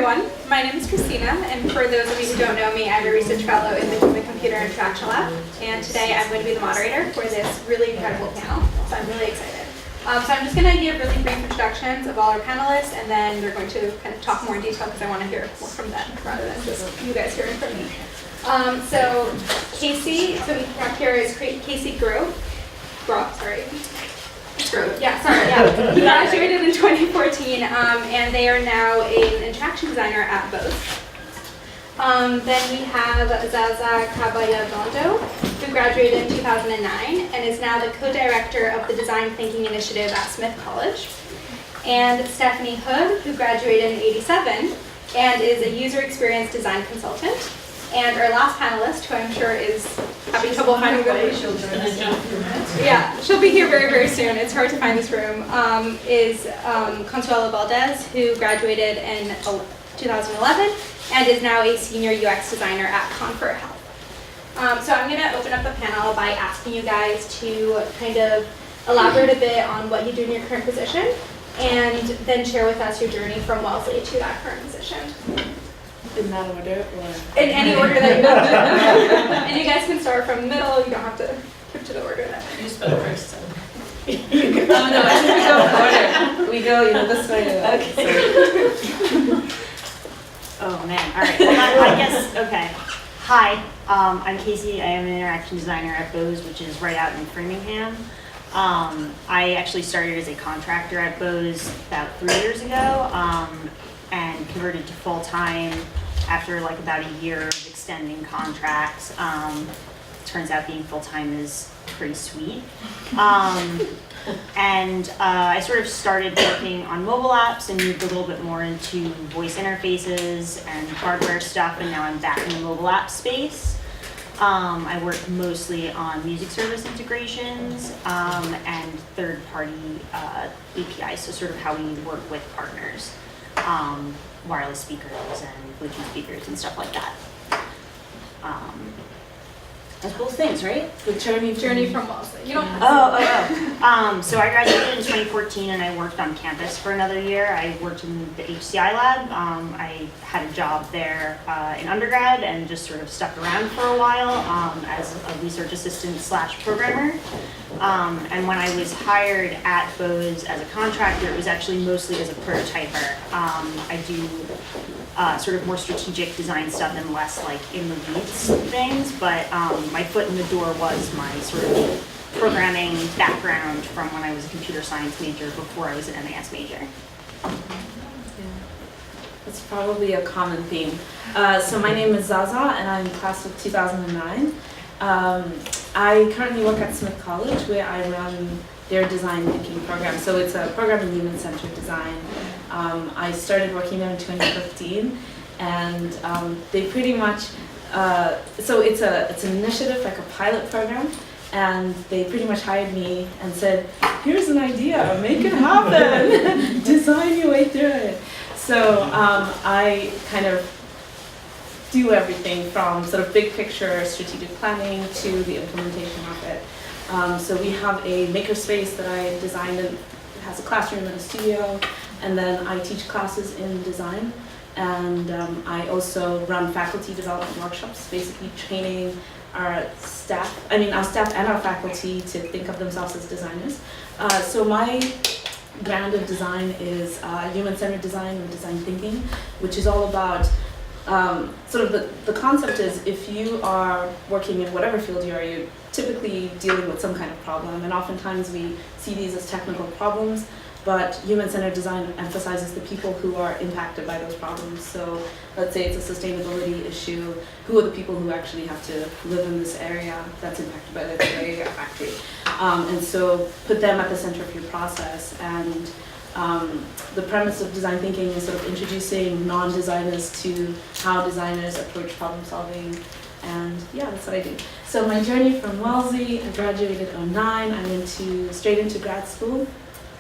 everyone. My name is Christina, and for those of you who don't know me, I'm a research fellow in the Human Computer Interaction Lab, and today I'm going to be the moderator for this really incredible panel, so I'm really excited. So I'm just going to give really brief introductions of all our panelists, and then we're going to kind of talk more in detail because I want to hear more from them rather than just you guys hearing from me. So Casey, so we have here is Casey Grove. He graduated in 2014, and they are now an interaction designer at Bose. Then we have Zaza who graduated in 2009 and is now the co-director of the Design Thinking Initiative at Smith College. And Stephanie Hood, who graduated in 87 and is a user experience design consultant. And our last panelist, who I'm sure is having trouble finding the room. Yeah, she'll be here very, very soon. It's hard to find this room. Is Consuelo Valdez, who graduated in 2011 and is now a senior UX designer at Confer Health. So I'm going to open up the panel by asking you guys to kind of elaborate a bit on what you do in your current position, and then share with us your journey from Wellesley to that current position. In that order, or? In any order that you want. And you guys can start from middle, you don't have to keep to the order that way. You spell first. So. Oh no, I think we go in order. We go, this way. Okay. Oh man, all right. Well, I guess, okay. Hi, I'm Casey. I am an interaction designer at Bose, which is right out in Framingham. I actually started as a contractor at Bose about 3 years ago, and converted to full-time after like about a year of extending contracts. Turns out being full-time is pretty sweet. And I sort of started working on mobile apps and moved a little bit more into voice interfaces and hardware stuff, and now I'm back in the mobile app space. I work mostly on music service integrations and third-party APIs, so sort of how we work with partners. Wireless speakers and Bluetooth speakers and stuff like that. That's both things, right? The journey from Wellesley. You don't have to. So I graduated in 2014 and I worked on campus for another year. I worked in the HCI lab. I had a job there in undergrad and just sort of stuck around for a while as a research assistant / programmer. And when I was hired at Bose as a contractor, it was actually mostly as a prototyper. I do sort of more strategic design stuff and less like in the weeds things, but my foot in the door was my sort of programming background from when I was a computer science major before I was an MAS major. Yeah. That's probably a common theme. So my name is Zaza and I'm class of 2009. I currently work at Smith College where I run their design thinking program. So it's a program in human-centered design. I started working there in 2015, and they pretty much, so it's an initiative, like a pilot program, and they pretty much hired me and said, here's an idea, make it happen, design your way through it. So I kind of do everything from sort of big picture strategic planning to the implementation of it. So we have a makerspace that I designed, and it has a classroom and a studio, and then I teach classes in design, and I also run faculty development workshops, basically training our staff and our faculty to think of themselves as designers. So my brand of design is human-centered design or design thinking, which is all about sort of the concept is if you are working in whatever field you're typically dealing with some kind of problem, and oftentimes we see these as technical problems, but human-centered design emphasizes the people who are impacted by those problems. So let's say it's a sustainability issue, who are the people who actually have to live in this area that's impacted by the factory? And so put them at the center of your process. And the premise of design thinking is sort of introducing non-designers to how designers approach problem solving. And yeah, that's what I do. So my journey from Wellesley, I graduated in 2009. I went straight into grad school.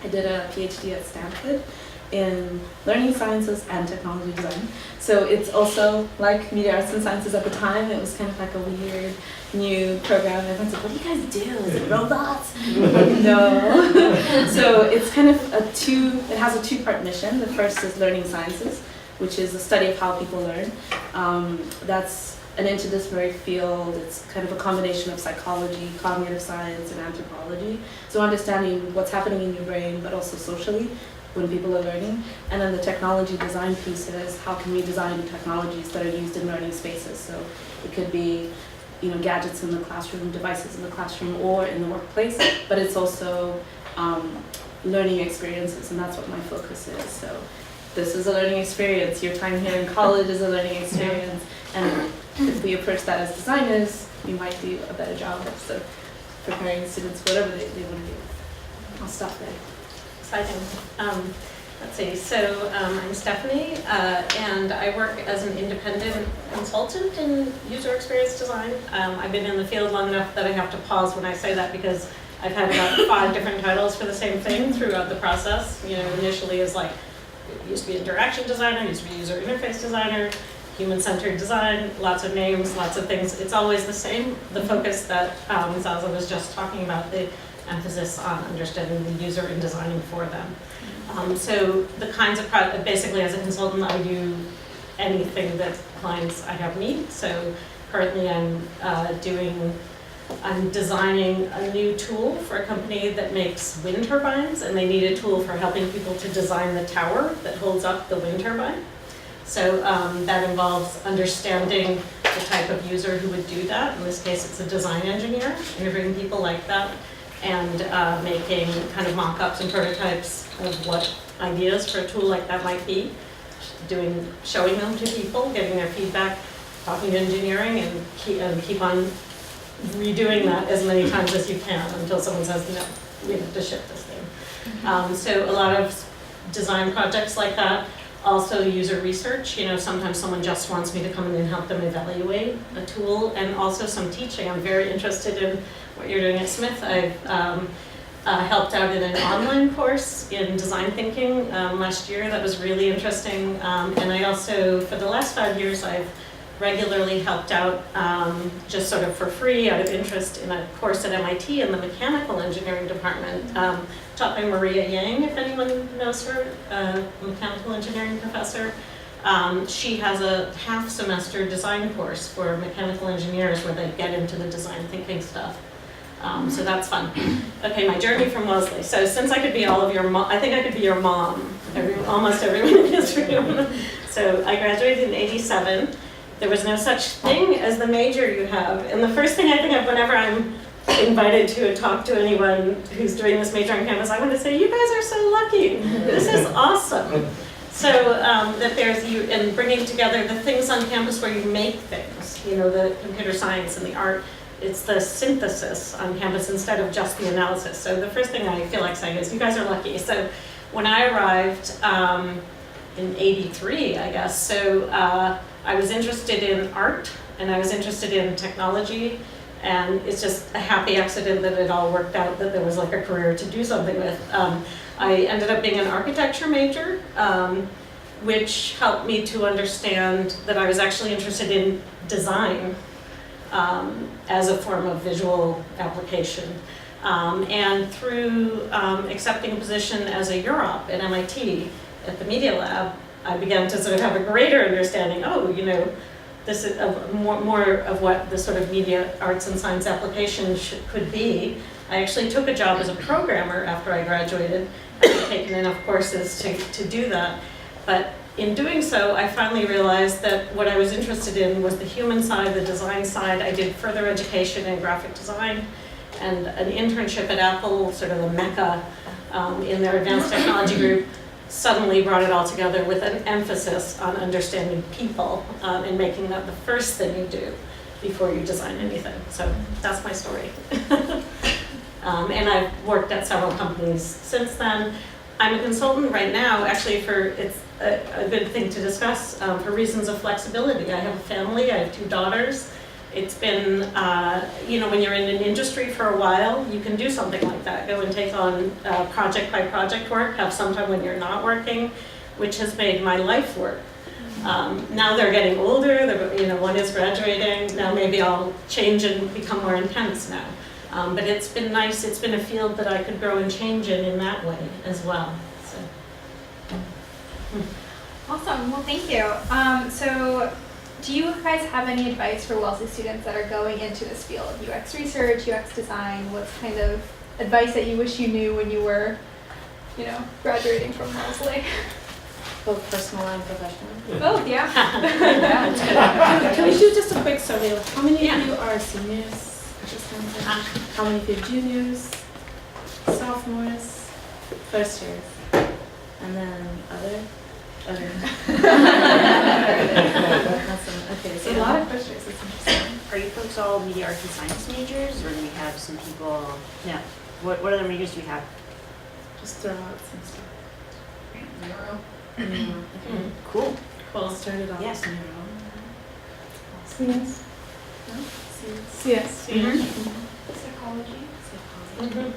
I did a PhD at Stanford in learning sciences and technology design. So it's also like media arts and sciences at the time. It was kind of like a weird new program. Everyone's like, what do you guys do? Is it robots? Like, no. So it's kind of it has a two-part mission. The first is learning sciences, which is the study of how people learn. That's an interdisciplinary field. It's kind of a combination of psychology, cognitive science, and anthropology. So understanding what's happening in your brain, but also socially when people are learning. And then the technology design piece is how can we design technologies that are used in learning spaces. So it could be, you know, gadgets in the classroom, devices in the classroom, or in the workplace, but it's also learning experiences, and that's what my focus is. So this is a learning experience. Your time here in college is a learning experience, and if we approach that as designers, we might do a better job of sort of preparing students for whatever they want to do. I'll stop there. Exciting. Let's see, so I'm Stephanie, and I work as an independent consultant in user experience design. I've been in the field long enough that I have to pause when I say that because I've had about 5 different titles for the same thing throughout the process. You know, initially as like, it used to be interaction designer, used to be user interface designer, human-centered design, lots of names, lots of things. It's always the same. The focus that Zaza was just talking about, the emphasis on understanding the user and designing for them. So the kinds of basically as a consultant, I do anything that clients I have need. So currently I'm designing a new tool for a company that makes wind turbines, and they need a tool for helping people to design the tower that holds up the wind turbine. So that involves understanding the type of user who would do that. In this case, it's a design engineer, interviewing people like that, and making kind of mock-ups and prototypes of what ideas for a tool like that might be, showing them to people, getting their feedback, talking to engineering, and keep on redoing that as many times as you can until someone says, no, we have to ship this thing. So a lot of design projects like that. Also user research, you know, sometimes someone just wants me to come in and help them evaluate a tool, and also some teaching. I'm very interested in what you're doing at Smith. I've helped out in an online course in design thinking last year. That was really interesting. And I also, for the last 5 years, I've regularly helped out just sort of for free out of interest in a course at MIT in the mechanical engineering department, taught by Maria Yang, if anyone knows her, mechanical engineering professor. She has a half semester design course for mechanical engineers where they get into the design thinking stuff. So that's fun. Okay, my journey from Wellesley. So since I could be all of your mom, I think I could be your mom, almost everyone in this room. So I graduated in '87. There was no such thing as the major you have. And the first thing I think of whenever I'm invited to talk to anyone who's doing this major on campus, I want to say, you guys are so lucky. This is awesome. So that there's you, and bringing together the things on campus where you make things, you know, the computer science and the art, it's the synthesis on campus instead of just the analysis. So the first thing I feel like saying is, you guys are lucky. So when I arrived in '83, I guess, so I was interested in art and I was interested in technology, and it's just a happy accident that it all worked out, that there was like a career to do something with. I ended up being an architecture major, which helped me to understand that I was actually interested in design as a form of visual application. And through accepting a position as a UROP at MIT at the Media Lab, I began to sort of have a greater understanding, oh, you know, this is more of what the sort of media arts and science application could be. I actually took a job as a programmer after I graduated. I had taken enough courses to do that. But in doing so, I finally realized that what I was interested in was the human side, the design side. I did further education in graphic design and an internship at Apple, sort of the mecca in their advanced technology group. Suddenly brought it all together with an emphasis on understanding people and making that the first thing you do before you design anything. So that's my story. And I've worked at several companies since then. I'm a consultant right now, actually, it's a good thing to discuss for reasons of flexibility. I have a family, I have 2 daughters. It's been, you know, when you're in an industry for a while, you can do something like that. Go and take on project by project work, have some time when you're not working, which has made my life work. Now they're getting older, you know, one is graduating, now maybe I'll change and become more intense now. But it's been nice, it's been a field that I could grow and change in that way as well. So. Awesome. Well, thank you. So, do you guys have any advice for Wellesley students that are going into this field, UX research, UX design? What's kind of advice that you wish you knew when you were, graduating from Wellesley? Both personal and professional. Both, yeah. Can we do just a quick survey? Like, how many of you are seniors? How many of you are juniors? Sophomores? First years? And then other? Other. Awesome. Okay, so a lot of first years. That's interesting. Are you folks all media arts and science majors, or do we have some people? No. What other majors do we have? Just throw out some stuff. Neuro. Okay. Cool. Cool. Started off Yes. as neuro. CS. No? CS. Psychology. Psychology.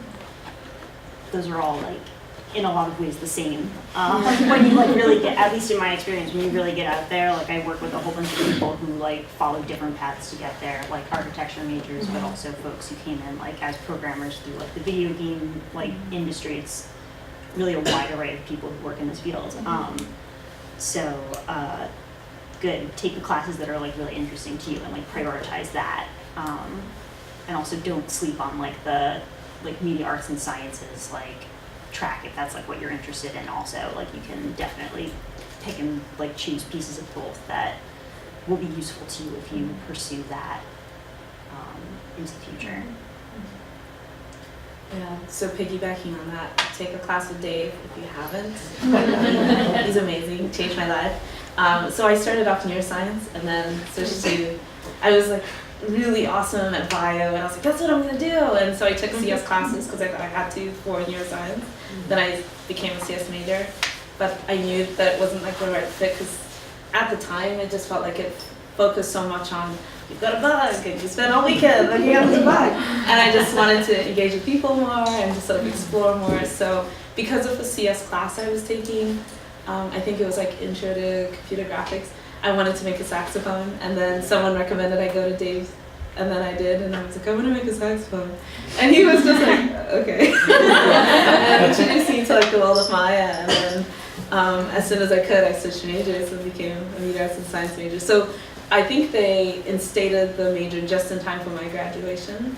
Those are all like, in a lot of ways, the same. When you like really get, at least in my experience, when you really get out there, like I work with a whole bunch of people who like follow different paths to get there, like architecture majors, but also folks who came in like as programmers through like the video game like industry. It's really a wide array of people who work in this field. Good. Take the classes that are like really interesting to you and like prioritize that. And also don't sleep on like the like media arts and sciences like track if that's like what you're interested in. Also, like you can definitely pick and like choose pieces of both that will be useful to you if you pursue that into the future. Yeah, so piggybacking on that, take a class with Dave if you haven't. He's amazing, changed my life. So I started off neuroscience and then switched to, I was like really awesome at bio and I was like, that's what I'm gonna do. And so I took CS classes because I thought I had to for neuroscience. Then I became a CS major, but I knew that it wasn't like the right fit because at the time it just felt like it focused so much on you've got a bug and you spend all weekend looking at the bug. And I just wanted to engage with people more and just sort of explore more. So because of the CS class I was taking, I think it was like intro to computer graphics, I wanted to make a saxophone and then someone recommended I go to Dave's and then I did and I was like, I want to make a saxophone. And he was just like, okay. And introduced me to like the world of Maya and then as soon as I could I switched majors and became a media arts and science major. So I think they instated the major just in time for my graduation.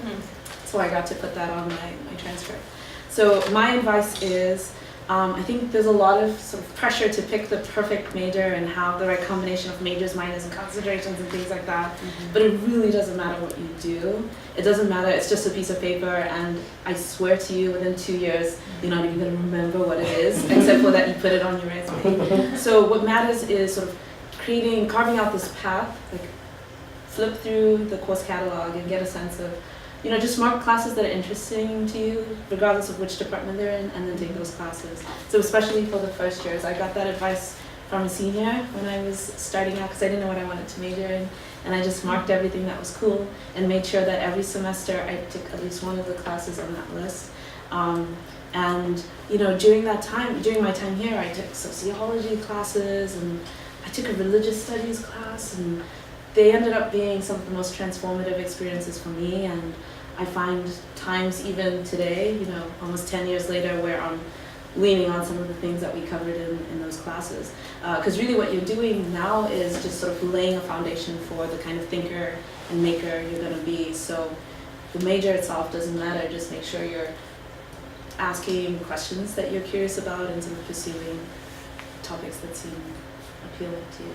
So I got to put that on my transcript. So my advice is, I think there's a lot of sort of pressure to pick the perfect major and have the right combination of majors, minors, and concentrations and things like that. But it really doesn't matter what you do. It doesn't matter, it's just a piece of paper and I swear to you within 2 years, you're not even gonna remember what it is, except for that you put it on your resume. So what matters is sort of carving out this path, like flip through the course catalog and get a sense of, just mark classes that are interesting to you, regardless of which department they're in, and then take those classes. So especially for the first years, I got that advice from a senior when I was starting out because I didn't know what I wanted to major in, and I just marked everything that was cool and made sure that every semester I took at least one of the classes on that list. And during my time here, I took sociology classes and I took a religious studies class, and they ended up being some of the most transformative experiences for me. And I find times even today, almost 10 years later, where I'm leaning on some of the things that we covered in those classes. Because really what you're doing now is just sort of laying a foundation for the kind of thinker and maker you're going to be. So the major itself doesn't matter, just make sure you're asking questions that you're curious about and sort of pursuing topics that seem appealing to you.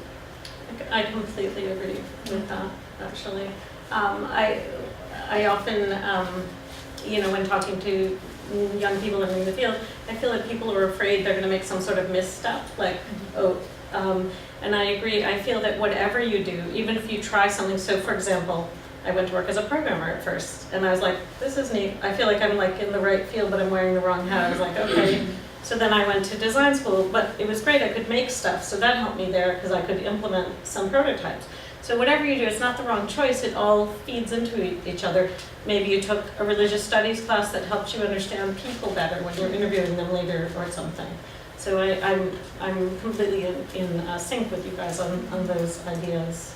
I completely agree with that, actually. I often, when talking to young people in the field, I feel like people are afraid they're going to make some sort of misstep, like, and I agree. I feel that whatever you do, even if you try something, so for example, I went to work as a programmer at first, and I was like, this is neat. I feel like I'm like in the right field, but I'm wearing the wrong hat. I was like, okay. So then I went to design school, but it was great. I could make stuff, so that helped me there because I could implement some prototypes. So whatever you do, it's not the wrong choice. It all feeds into each other. Maybe you took a religious studies class that helped you understand people better when you're interviewing them later or something. So I'm completely in sync with you guys on those ideas.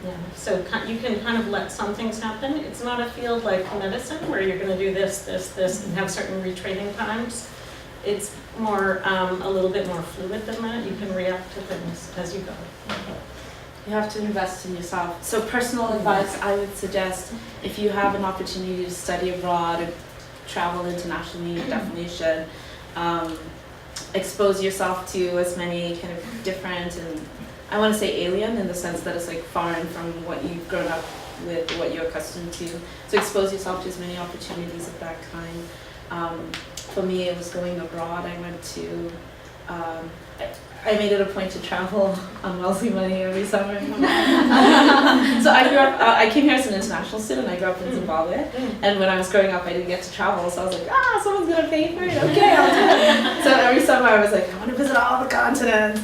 Yeah. So you can kind of let some things happen. It's not a field like medicine where you're going to do this, and have certain retraining times. It's more, a little bit more fluid than that. You can react to things as you go. You have to invest in yourself. So personal advice, I would suggest if you have an opportunity to study abroad or travel internationally, you definitely should. Expose yourself to as many kind of different and I want to say alien in the sense that it's like foreign from what you've grown up with, what you're accustomed to. So expose yourself to as many opportunities of that kind. For me, it was going abroad. I went to, I made it a point to travel on Wellesley money every summer. So I grew up, I came here as an international student. I grew up in Zimbabwe. And when I was growing up, I didn't get to travel. So I was like, someone's going to pay for it. Okay, I'll do it. So every summer I was like, I want to visit all the continents.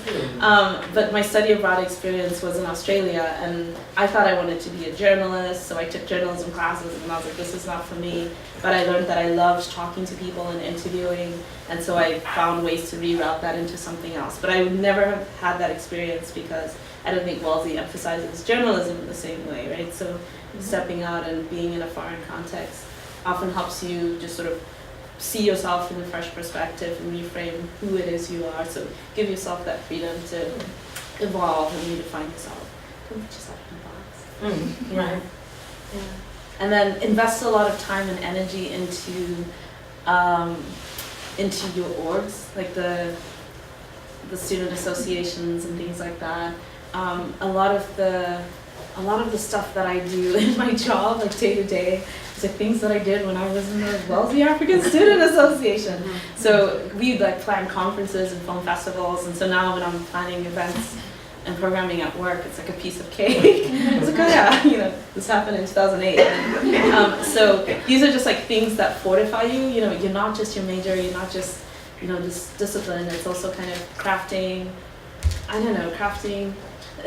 But my study abroad experience was in Australia. And I thought I wanted to be a journalist. So I took journalism classes and I was like, this is not for me. But I learned that I loved talking to people and interviewing. And so I found ways to reroute that into something else. But I would never have had that experience because I don't think Wellesley emphasizes journalism in the same way, right? So stepping out and being in a foreign context often helps you just sort of see yourself in a fresh perspective and reframe who it is you are. So give yourself that freedom to evolve and redefine yourself. Don't put yourself in a box. Right. Yeah. And then invest a lot of time and energy into your orgs, like the student associations and things like that. A lot of the stuff that I do in my job, like day to day, is like things that I did when I was in the Wellesley African Student Association. So we'd like plan conferences and film festivals, and so now when I'm planning events and programming at work, it's like a piece of cake. It's like, oh yeah, this happened in 2008. So these are just like things that fortify you. You're not just your major, you're not just, this discipline. It's also kind of crafting.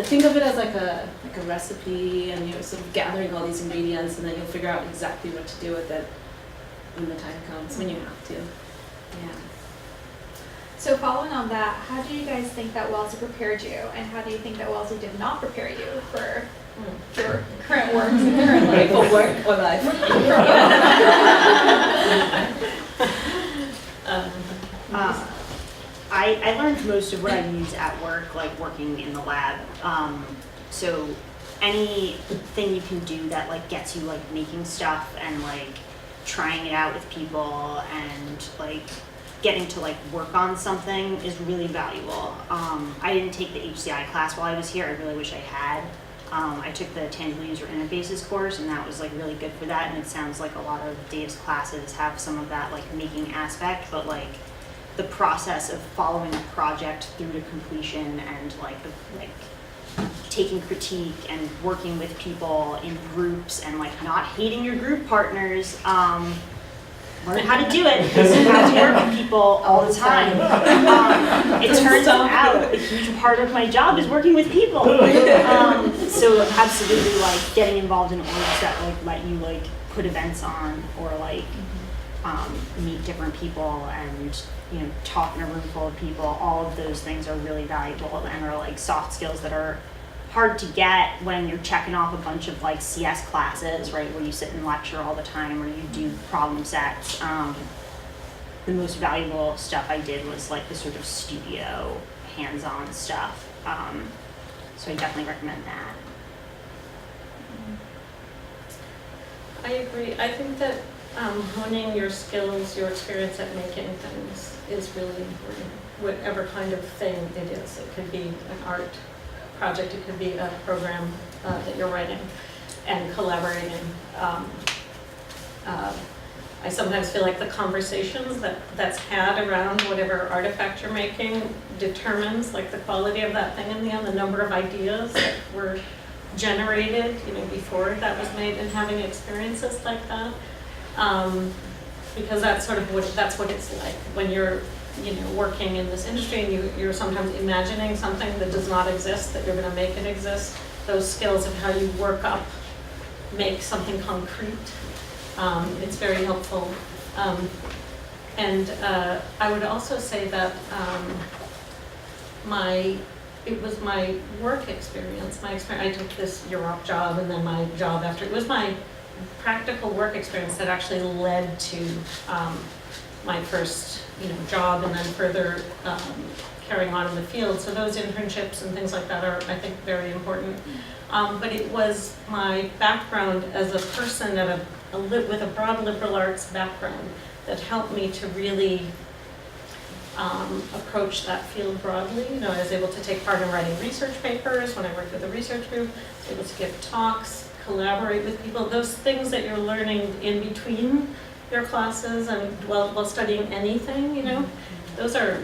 Think of it as like a recipe, and you're sort of gathering all these ingredients, and then you'll figure out exactly what to do with it when the time comes, when you have to. Yeah. So following on that, how do you guys think that Wellesley prepared you, and how do you think that Wellesley did not prepare you for your current work and current life? For work or life? I learned most of what I use at work, like working in the lab. So anything you can do that like gets you like making stuff and like trying it out with people and like getting to like work on something is really valuable. I didn't take the HCI class while I was here. I really wish I had. I took the Tangible User Interfaces course, and that was like really good for that. And it sounds like a lot of Dave's classes have some of that like making aspect, but like the process of following a project through to completion and like taking critique and working with people in groups and like not hating your group partners. Learn how to do it because you have to work with people all the time. It turns out a huge part of my job is working with people. So absolutely like getting involved in orgs that like let you like put events on or like meet different people and talk in a room full of people. All of those things are really valuable and are like soft skills that are hard to get when you're checking off a bunch of like CS classes, right, where you sit and lecture all the time or you do problem sets. The most valuable stuff I did was like the sort of studio hands-on stuff. So I definitely recommend that. I agree. I think that honing your skills, your experience at making things is really important. Whatever kind of thing it is. It could be an art project, it could be a program that you're writing and collaborating. I sometimes feel like the conversations that's had around whatever artifact you're making determines like the quality of that thing in the end, the number of ideas that were generated, before that was made, and having experiences like that. Because that's sort of that's what it's like when you're working in this industry and you're sometimes imagining something that does not exist, that you're going to make it exist. Those skills of how you work up, make something concrete, it's very helpful. And I would also say that it was my work experience. I took this Europe job and then my job after. It was my practical work experience that actually led to my first, job and then further carrying on in the field. So those internships and things like that are, I think, very important. But it was my background as a person with a broad liberal arts background that helped me to really approach that field broadly. I was able to take part in writing research papers when I worked with a research group, I was able to give talks, collaborate with people, those things that you're learning in between your classes and while studying anything, those are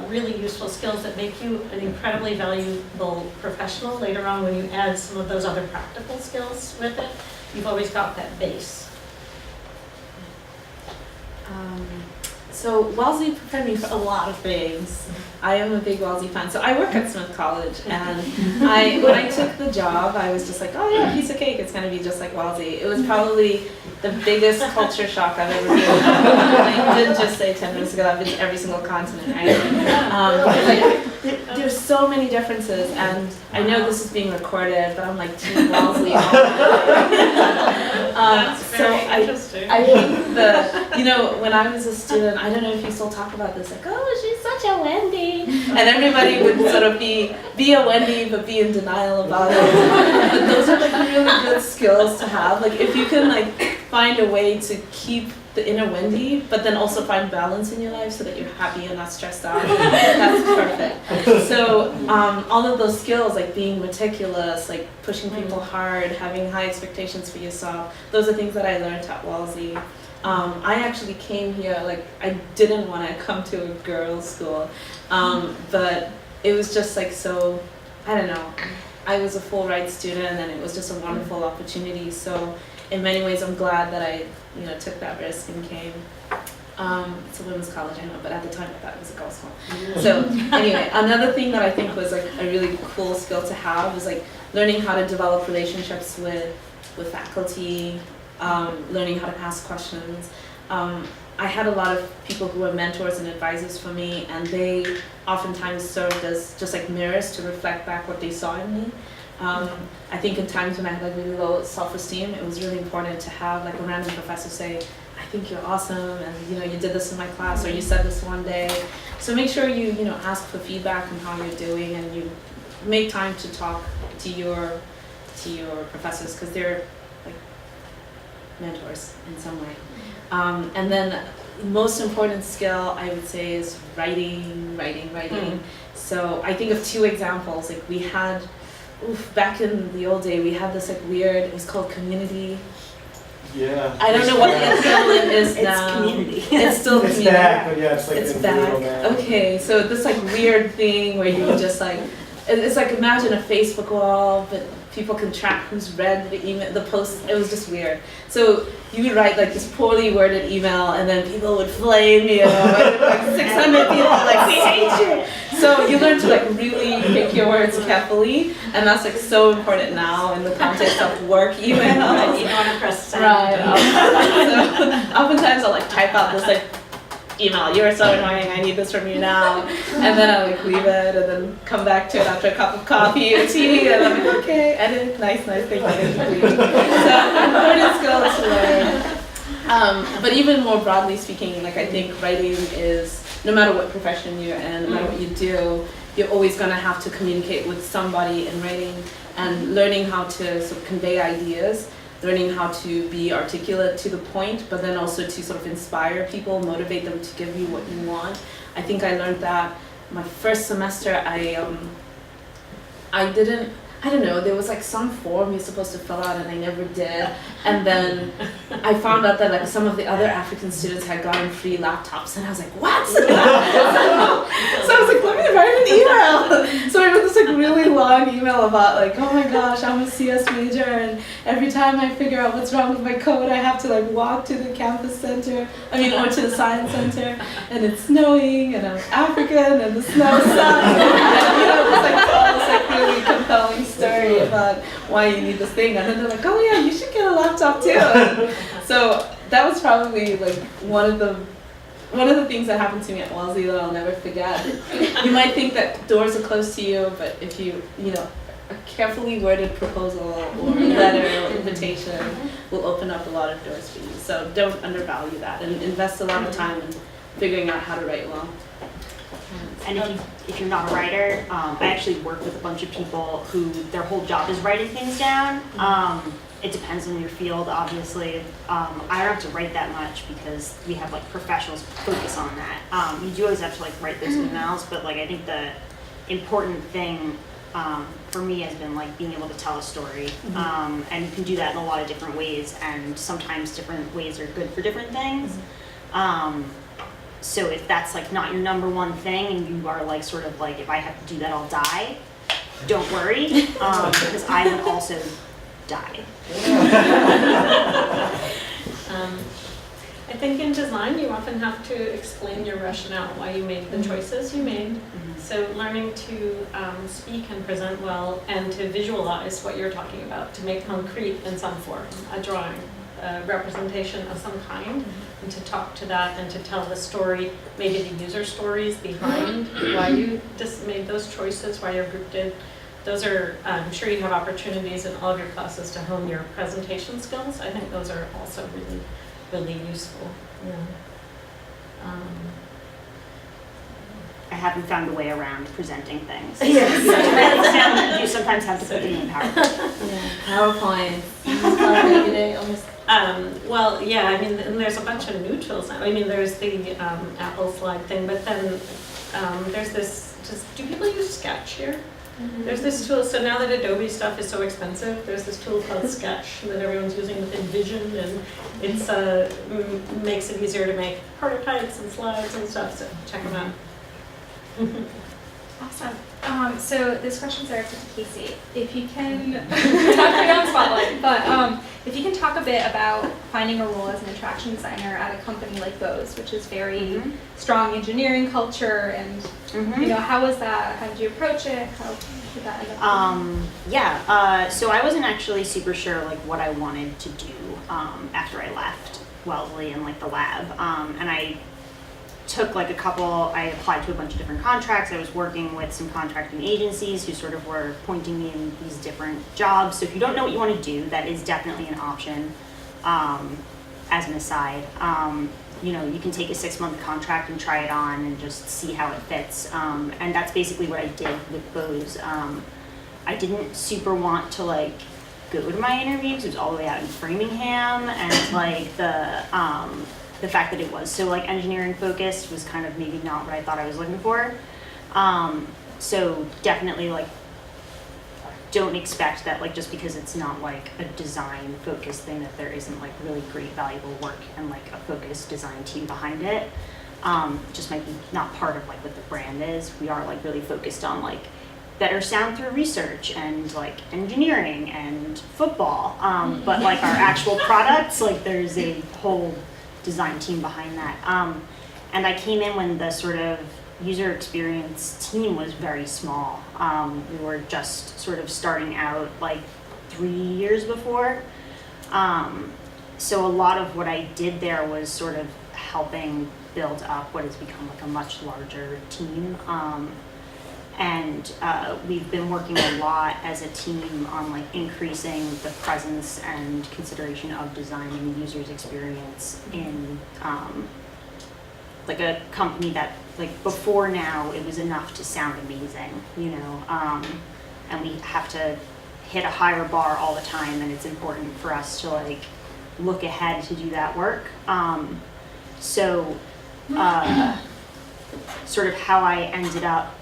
really useful skills that make you an incredibly valuable professional later on when you add some of those other practical skills with it. You've always got that base. So Wellesley prepared me for a lot of things. I am a big Wellesley fan. So I work at Smith College, and when I took the job, I was just like, oh yeah, piece of cake, it's gonna be just like Wellesley. It was probably the biggest culture shock I've ever been. I did just say 10 minutes ago, I've been to every single continent, right? There's so many differences, and I know this is being recorded, but I'm like Team Wellesley. Interesting. I think when I was a student, I don't know if you still talk about this, like, oh, she's such a Wendy, and everybody would sort of be a Wendy, but be in denial about it. But those are like really good skills to have. Like if you can find a way to keep the inner Wendy, but then also find balance in your life so that you're happy and not stressed out. That's perfect. So all of those skills, like being meticulous, like pushing people hard, having high expectations for yourself, those are things that I learned at Wellesley. I actually came here, I didn't want to come to a girls' school, but it was just so, I don't know, I was a full ride student and it was just a wonderful opportunity. So in many ways, I'm glad that I took that risk and came. It's a women's college, I know, but at the time I thought it was a girls' school. So anyway, another thing that I think was a really cool skill to have was learning how to develop relationships with faculty, learning how to ask questions. I had a lot of people who were mentors and advisors for me, and they oftentimes served as just mirrors to reflect back what they saw in me. I think in times when I had really low self-esteem, it was really important to have a random professor say, I think you're awesome, and you did this in my class, or you said this one day. So make sure you ask for feedback on how you're doing, and you make time to talk to your professors, because they're mentors in some way. And then the most important skill I would say is writing. So I think of two examples. We had, back in the old day, we had this weird, it was called Community. Yeah. I don't know what the equivalent is now. It's Community. It's still It's Community. back, but yeah, it's It's in back. real now. Okay, so this weird thing where you would just it's imagine a Facebook wall, but people can track who's read the email, the post. It was just weird. So you would write this poorly worded email, and then people would flame you. And 600 people we hate you. So you learn to really pick your words carefully, and that's so important now in the context of work email. You don't want to press send. Right. So oftentimes I'll type out this email, you're so annoying, I need this from you now, and then I'll leave it and then come back to it after a cup of coffee or tea, and I'm okay, edit, nice, thank you. So important skills to learn. But even more broadly speaking, I think writing is, no matter what profession you're in, no matter what you do, you're always going to have to communicate with somebody in writing, and learning how to sort of convey ideas, learning how to be articulate to the point, but then also to sort of inspire people, motivate them to give you what you want. I think I learned that my first semester. I don't know, there was some form you're supposed to fill out and I never did. And then I found out that some of the other African students had gotten free laptops, and I was like, what? So I was let me write an email. So I wrote this really long email about oh my gosh, I'm a CS major, and every time I figure out what's wrong with my code, I have to walk to the campus center, or to the science center, and it's snowing, and I'm African, and the snow sucks. And this really compelling story about why you need this thing, and then they're oh yeah, you should get a laptop too. So that was probably one of the things that happened to me at Wellesley that I'll never forget. You might think that doors are closed to you, but if you a carefully worded proposal or letter or invitation will open up a lot of doors for you. So don't undervalue that, and invest a lot of time in figuring out how to write well. And if you're not a writer, I actually work with a bunch of people who their whole job is writing things down. It depends on your field, obviously. I don't have to write that much because we have like professionals focus on that. You do always have to like write those emails, but like I think the important thing for me has been like being able to tell a story. And you can do that in a lot of different ways, and sometimes different ways are good for different things. So if that's like not your number one thing and you are like sort of like, if I have to do that, I'll die, don't worry, because I would also die. I think in design you often have to explain your rationale, why you made the choices you made. So learning to speak and present well and to visualize what you're talking about, to make concrete in some form, a drawing, a representation of some kind, and to talk to that and to tell the story, maybe the user stories behind why you just made those choices, why your group did. Those are, I'm sure you have opportunities in all of your classes to hone your presentation skills. I think those are also really, really useful. Yeah. I haven't found a way around presenting things. You sometimes have to put them in PowerPoint. Well, yeah, I mean, and there's a bunch of new tools now. I mean, there's the Apple slide thing, but then there's this, do people use Sketch here? There's this tool, so now that Adobe stuff is so expensive, there's this tool called Sketch that everyone's using with InVision, and it's makes it easier to make prototypes and slides and stuff, so check them out. Awesome. So this question's directed to Casey. If you can, not put you on spotlight, but if you can talk a bit about finding a role as an interaction designer at a company like Bose, which is very strong engineering culture, and you know, how was that? How did you approach it? How did that end up? So I wasn't actually super sure like what I wanted to do after I left Wellesley and like the lab, and I took like I applied to a bunch of different contracts. I was working with some contracting agencies who sort of were pointing me in these different jobs. So if you don't know what you want to do, that is definitely an option. As an aside, you know, you can take a 6-month contract and try it on and just see how it fits. And that's basically what I did with Bose. I didn't super want to like go to my interview because it was all the way out in Framingham, and like the fact that it was so like engineering focused was kind of maybe not what I thought I was looking for. So definitely like don't expect that like just because it's not like a design focused thing that there isn't like really great valuable work and like a focused design team behind it. Just might be not part of like what the brand is. We are like really focused on like better sound through research and like engineering and football. But like our actual products, like there's a whole design team behind that. And I came in when the sort of user experience team was very small. We were just sort of starting out like 3 years before. So a lot of what I did there was sort of helping build up what has become like a much larger team. And we've been working a lot as a team on like increasing the presence and consideration of design and the user's experience in like a company that like before now it was enough to sound amazing, you know, and we have to hit a higher bar all the time, and it's important for us to like look ahead to do that work. So sort of how I ended up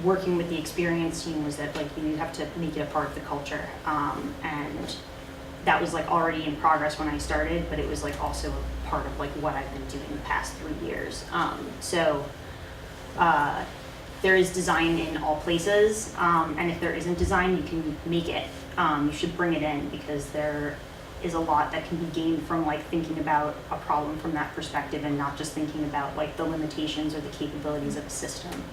working with the experience team was that like you have to make it a part of the culture, and that was like already in progress when I started, but it was like also a part of like what I've been doing the past 3 years. So there is design in all places, and if there isn't design, you can make it. You should bring it in, because there is a lot that can be gained from like thinking about a problem from that perspective and not just thinking about like the limitations or the capabilities of a system.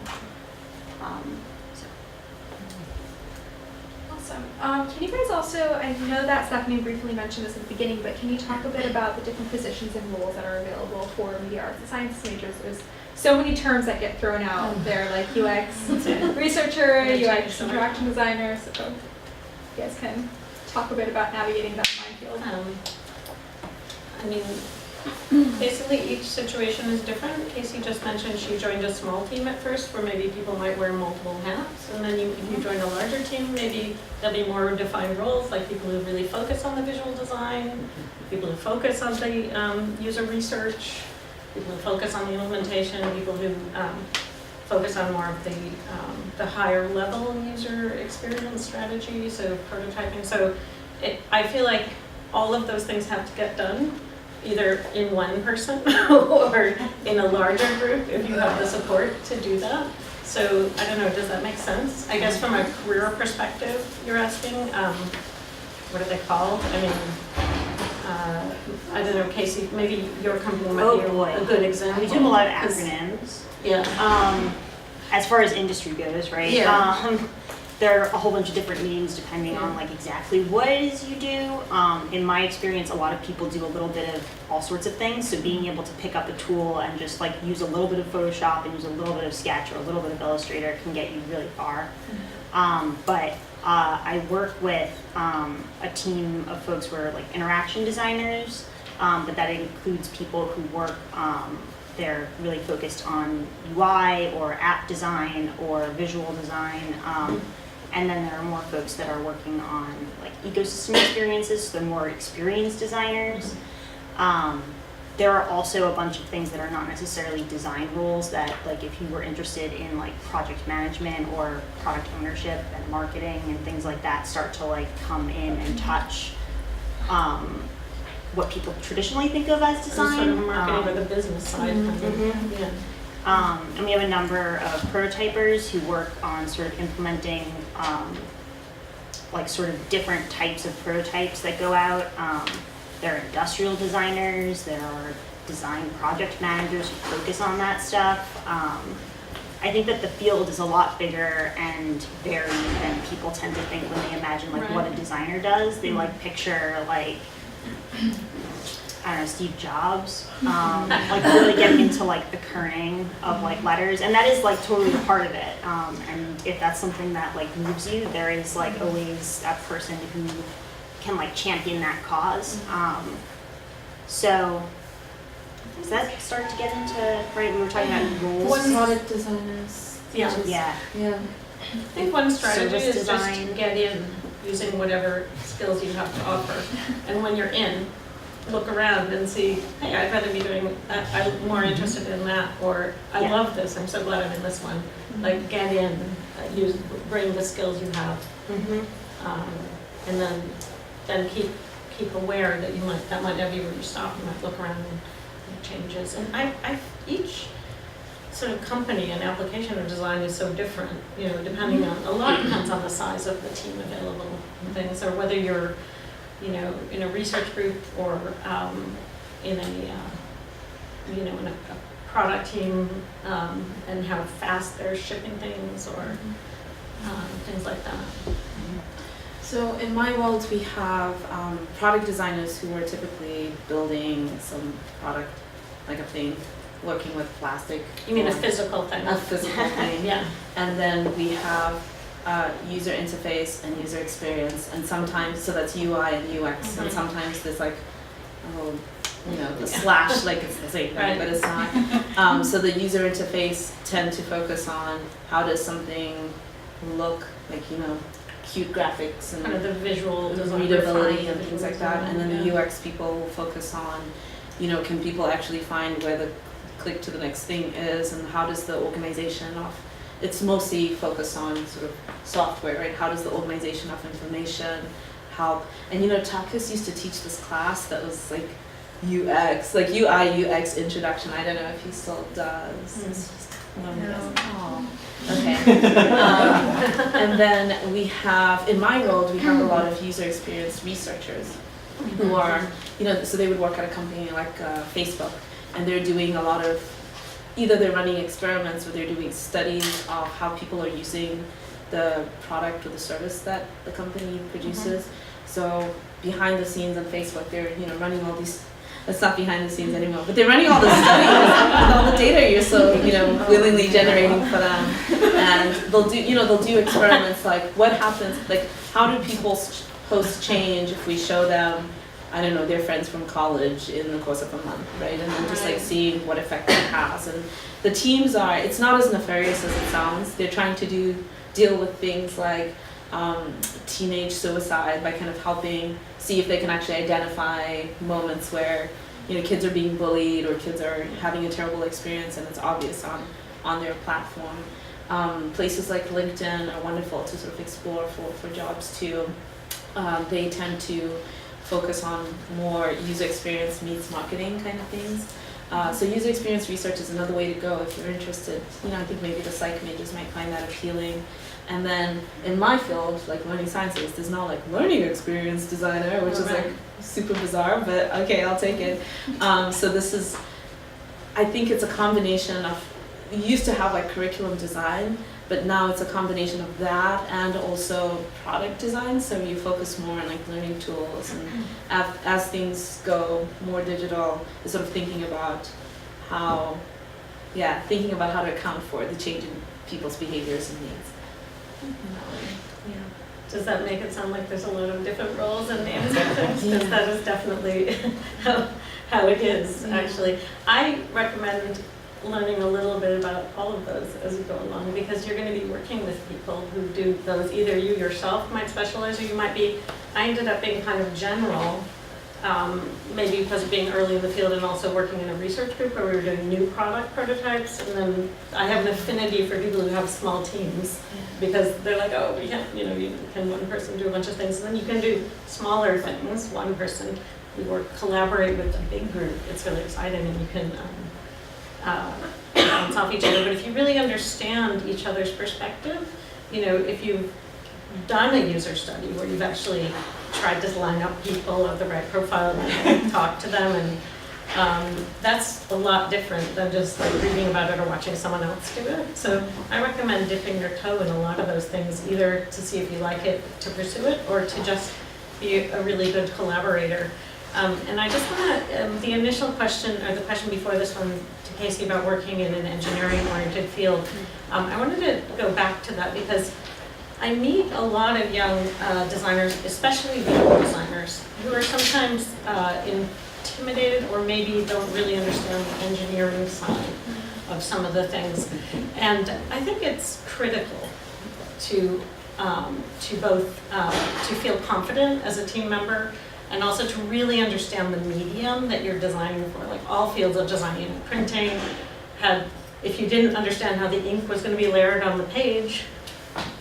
Awesome. Can you guys also, I know that Stephanie briefly mentioned this at the beginning, but can you talk a bit about the different positions and roles that are available for media arts and sciences majors? There's so many terms that get thrown out there, like UX researcher, UX interaction designer, so you guys can talk a bit about navigating that minefield. I mean, basically each situation is different. Casey just mentioned she joined a small team at first where maybe people might wear multiple hats. And then if you join a larger team, maybe there'll be more defined roles, like people who really focus on the visual design, people who focus on the user research, people who focus on the implementation, people who focus on more of the higher level user experience strategy, so prototyping. So I feel like all of those things have to get done either in one person or in a larger group if you have the support to do that. So I don't know, does that make sense? I guess from a career perspective, you're asking, what are they called? I mean, I don't know, Casey, maybe your company might be a good example. We do a lot of acronyms. Yeah. As far as industry goes, right? Yeah. There are a whole bunch of different names depending on like exactly what it is you do. In my experience, a lot of people do a little bit of all sorts of things. So being able to pick up a tool and just like use a little bit of Photoshop and use a little bit of Sketch or a little bit of Illustrator can get you really far. But I work with a team of folks who are like interaction designers, but that includes people who work, they're really focused on UI or app design or visual design. And then there are more folks that are working on like ecosystem experiences, so they're more experienced designers. There are also a bunch of things that are not necessarily design roles that like if you were interested in like project management or product ownership and marketing and things like that start to like come in and touch what people traditionally think of as design. Sort of marketing or the business side. Yeah. And we have a number of prototypers who work on sort of implementing like sort of different types of prototypes that go out. There are industrial designers, there are design project managers who focus on that stuff. I think that the field is a lot bigger and varied than people tend to think when they imagine like what a designer does. They like picture like, I don't know, Steve Jobs, like really getting into like the kerning of like letters, and that is like totally a part of it. And if that's something that like moves you, there is like always a person who can like champion that cause. So does that start to get into, right, we were talking about roles? Product designers. Yeah. Yeah. Yeah. I think one strategy Service is design. just to get in using whatever skills you have to offer. And when you're in, look around and see, hey, I'd rather be doing, I'm more interested in that, or I Yeah. love this, I'm so glad I'm in this one. Like get in, bring the skills you have, and then keep aware that that might not be where you stop. You might look around and make changes. And each sort of company and application of design is so different, you know, depending on, a lot depends on the size of the team available and things, or whether you're, you know, in a research group or in a product team, and how fast they're shipping things or things like that. So in my world, we have product designers who are typically building some product, like a thing, working with plastic. You mean a or physical thing? A physical thing. Yeah. And then we have user interface and user experience, and sometimes, so that's UI and UX, and sometimes there's like, the slash, like it's the same, right? But it's not. So the user interface tend to focus on how does something look, like, cute graphics and Kind of the visual design, readability and things like that. And then the UX people will focus on, can people actually find where the click to the next thing is, and how does the organization of, it's mostly focused on sort of software, right? How does the organization of information help? And Takus used to teach this class that was like UX, like UI, UX introduction. I don't know if he still does. No. Oh. Okay. And then we have, in my world, we have a lot of user experience researchers who are, so they would work at a company like Facebook, and they're doing a lot of, either they're running experiments or they're doing studies of how people are using the product or the service that the company produces. So behind the scenes on Facebook, they're running all these. That's not behind the scenes anymore, but they're running all the studies with all the data you're so willingly generating for them, and they'll do experiments like what happens, like how do people post change if we show them, I don't know, their friends from college in the course of a month, right? And then just like seeing what effect it has. And the teams are, it's not as nefarious as it sounds. They're trying to deal with things like teenage suicide by kind of helping see if they can actually identify moments where, you know, kids are being bullied or kids are having a terrible experience and it's obvious on their platform. Places like LinkedIn are wonderful to sort of explore for jobs too. They tend to focus on more user experience meets marketing kind of things. So user experience research is another way to go if you're interested. You know, I think maybe the psych majors might find that appealing. And then in my field, like learning sciences, there's no like learning experience designer, which is like super bizarre, but okay, I'll take it. So this is, I think it's a combination of, you used to have like curriculum design, but now it's a combination of that and also product design. So you focus more on like learning tools, and as things go more digital, is sort of thinking about how to account for the change in people's behaviors and needs. Yeah. Does that make it sound like there's a lot of different roles and names and things? Because that is definitely how it is, actually. I recommend learning a little bit about all of those as you go along, because you're going to be working with people who do those. Either you yourself might specialize, or you might be, I ended up being kind of general, maybe because of being early in the field and also working in a research group where we were doing new product prototypes. And then I have an affinity for people who have small teams, because they're like, oh, we can't, you know, can one person do a bunch of things? And then you can do smaller things, one person, or collaborate with a big group. It's really exciting, and you can bounce off each other. But if you really understand each other's perspective, you know, if you've done a user study where you've actually tried to line up people of the right profile and talk to them, and that's a lot different than just like reading about it or watching someone else do it. So I recommend dipping your toe in a lot of those things, either to see if you like it, to pursue it, or to just be a really good collaborator. And I just want to, the initial question, or the question before this one to Casey about working in an engineering-oriented field, I wanted to go back to that because I meet a lot of young designers, especially visual designers, who are sometimes intimidated or maybe don't really understand the engineering side of some of the things. And I think it's critical to both to feel confident as a team member, and also to really understand the medium that you're designing for. Like all fields of design, you know, printing if you didn't understand how the ink was going to be layered on the page,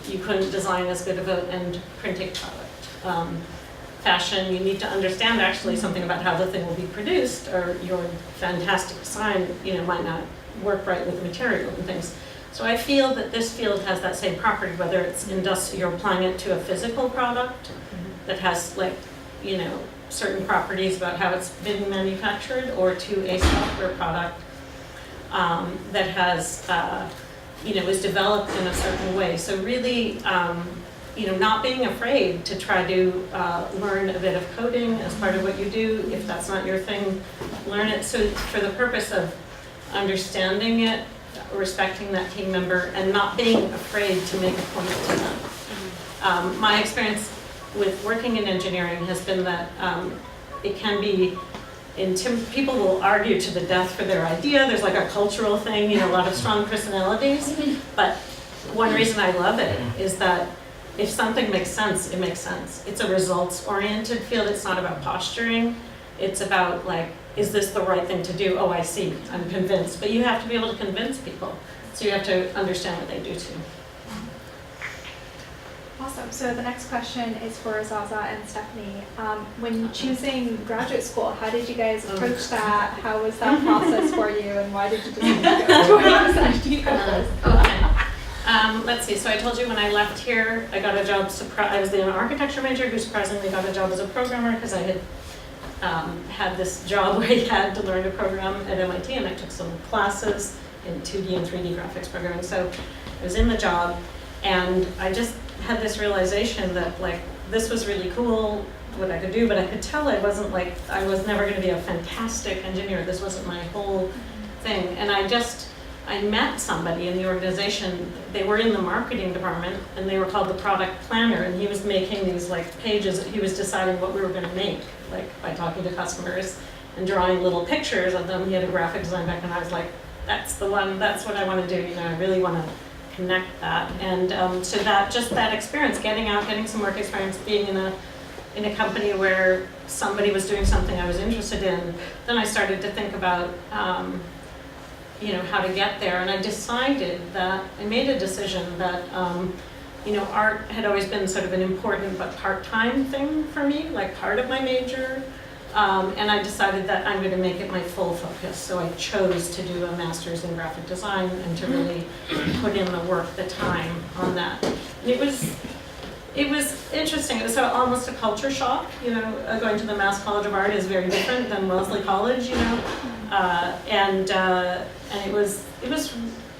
you couldn't design as good of an end printing product. Fashion, you need to understand actually something about how the thing will be produced, or your fantastic design, you know, might not work right with the material and things. So I feel that this field has that same property, whether it's you're applying it to a physical product that has, like, you know, certain properties about how it's been manufactured, or to a software product that has, you know, is developed in a certain way. So really, you know, not being afraid to try to learn a bit of coding as part of what you do. If that's not your thing, learn it. So for the purpose of understanding it, respecting that team member, and not being afraid to make a point to them. My experience with working in engineering has been that it can be, people will argue to the death for their idea. There's like a cultural thing, you know, a lot of strong personalities. But one reason I love it is that if something makes sense, it makes sense. It's a results-oriented field. It's not about posturing. It's about, like, is this the right thing to do? Oh, I see, I'm convinced. But you have to be able to convince people. So you have to understand what they do too. Awesome. So the next question is for Zaza and Stephanie. When choosing graduate school, how did you guys approach that? How was that process for you, and why did you decide to go? Let's see, so I told you when I left here, I got a job, I was an architecture major who surprisingly got a job as a programmer, because I had had this job where I had to learn to program at MIT, and I took some classes in 2D and 3D graphics programming. So I was in the job, and I just had this realization that, like, this was really cool, what I could do, but I could tell I was never going to be a fantastic engineer. This wasn't my whole thing. And I just I met somebody in the organization. They were in the marketing department, and they were called the product planner, and he was making these like pages. He was deciding what we were going to make, like by talking to customers and drawing little pictures of them. He had a graphic design background. I was like, that's the one, that's what I want to do. You know, I really want to connect that. And so that, just that experience, getting out, getting some work experience, being in a company where somebody was doing something I was interested in, then I started to think about, you know, how to get there. And I decided that, I made a decision that, you know, art had always been sort of an important but part-time thing for me, like part of my major. And I decided that I'm going to make it my full focus. So I chose to do a master's in graphic design and to really put in the work, the time on that. And it was interesting. It was almost a culture shock. You know, going to the Mass College of Art is very different than Wellesley College. You know, and it was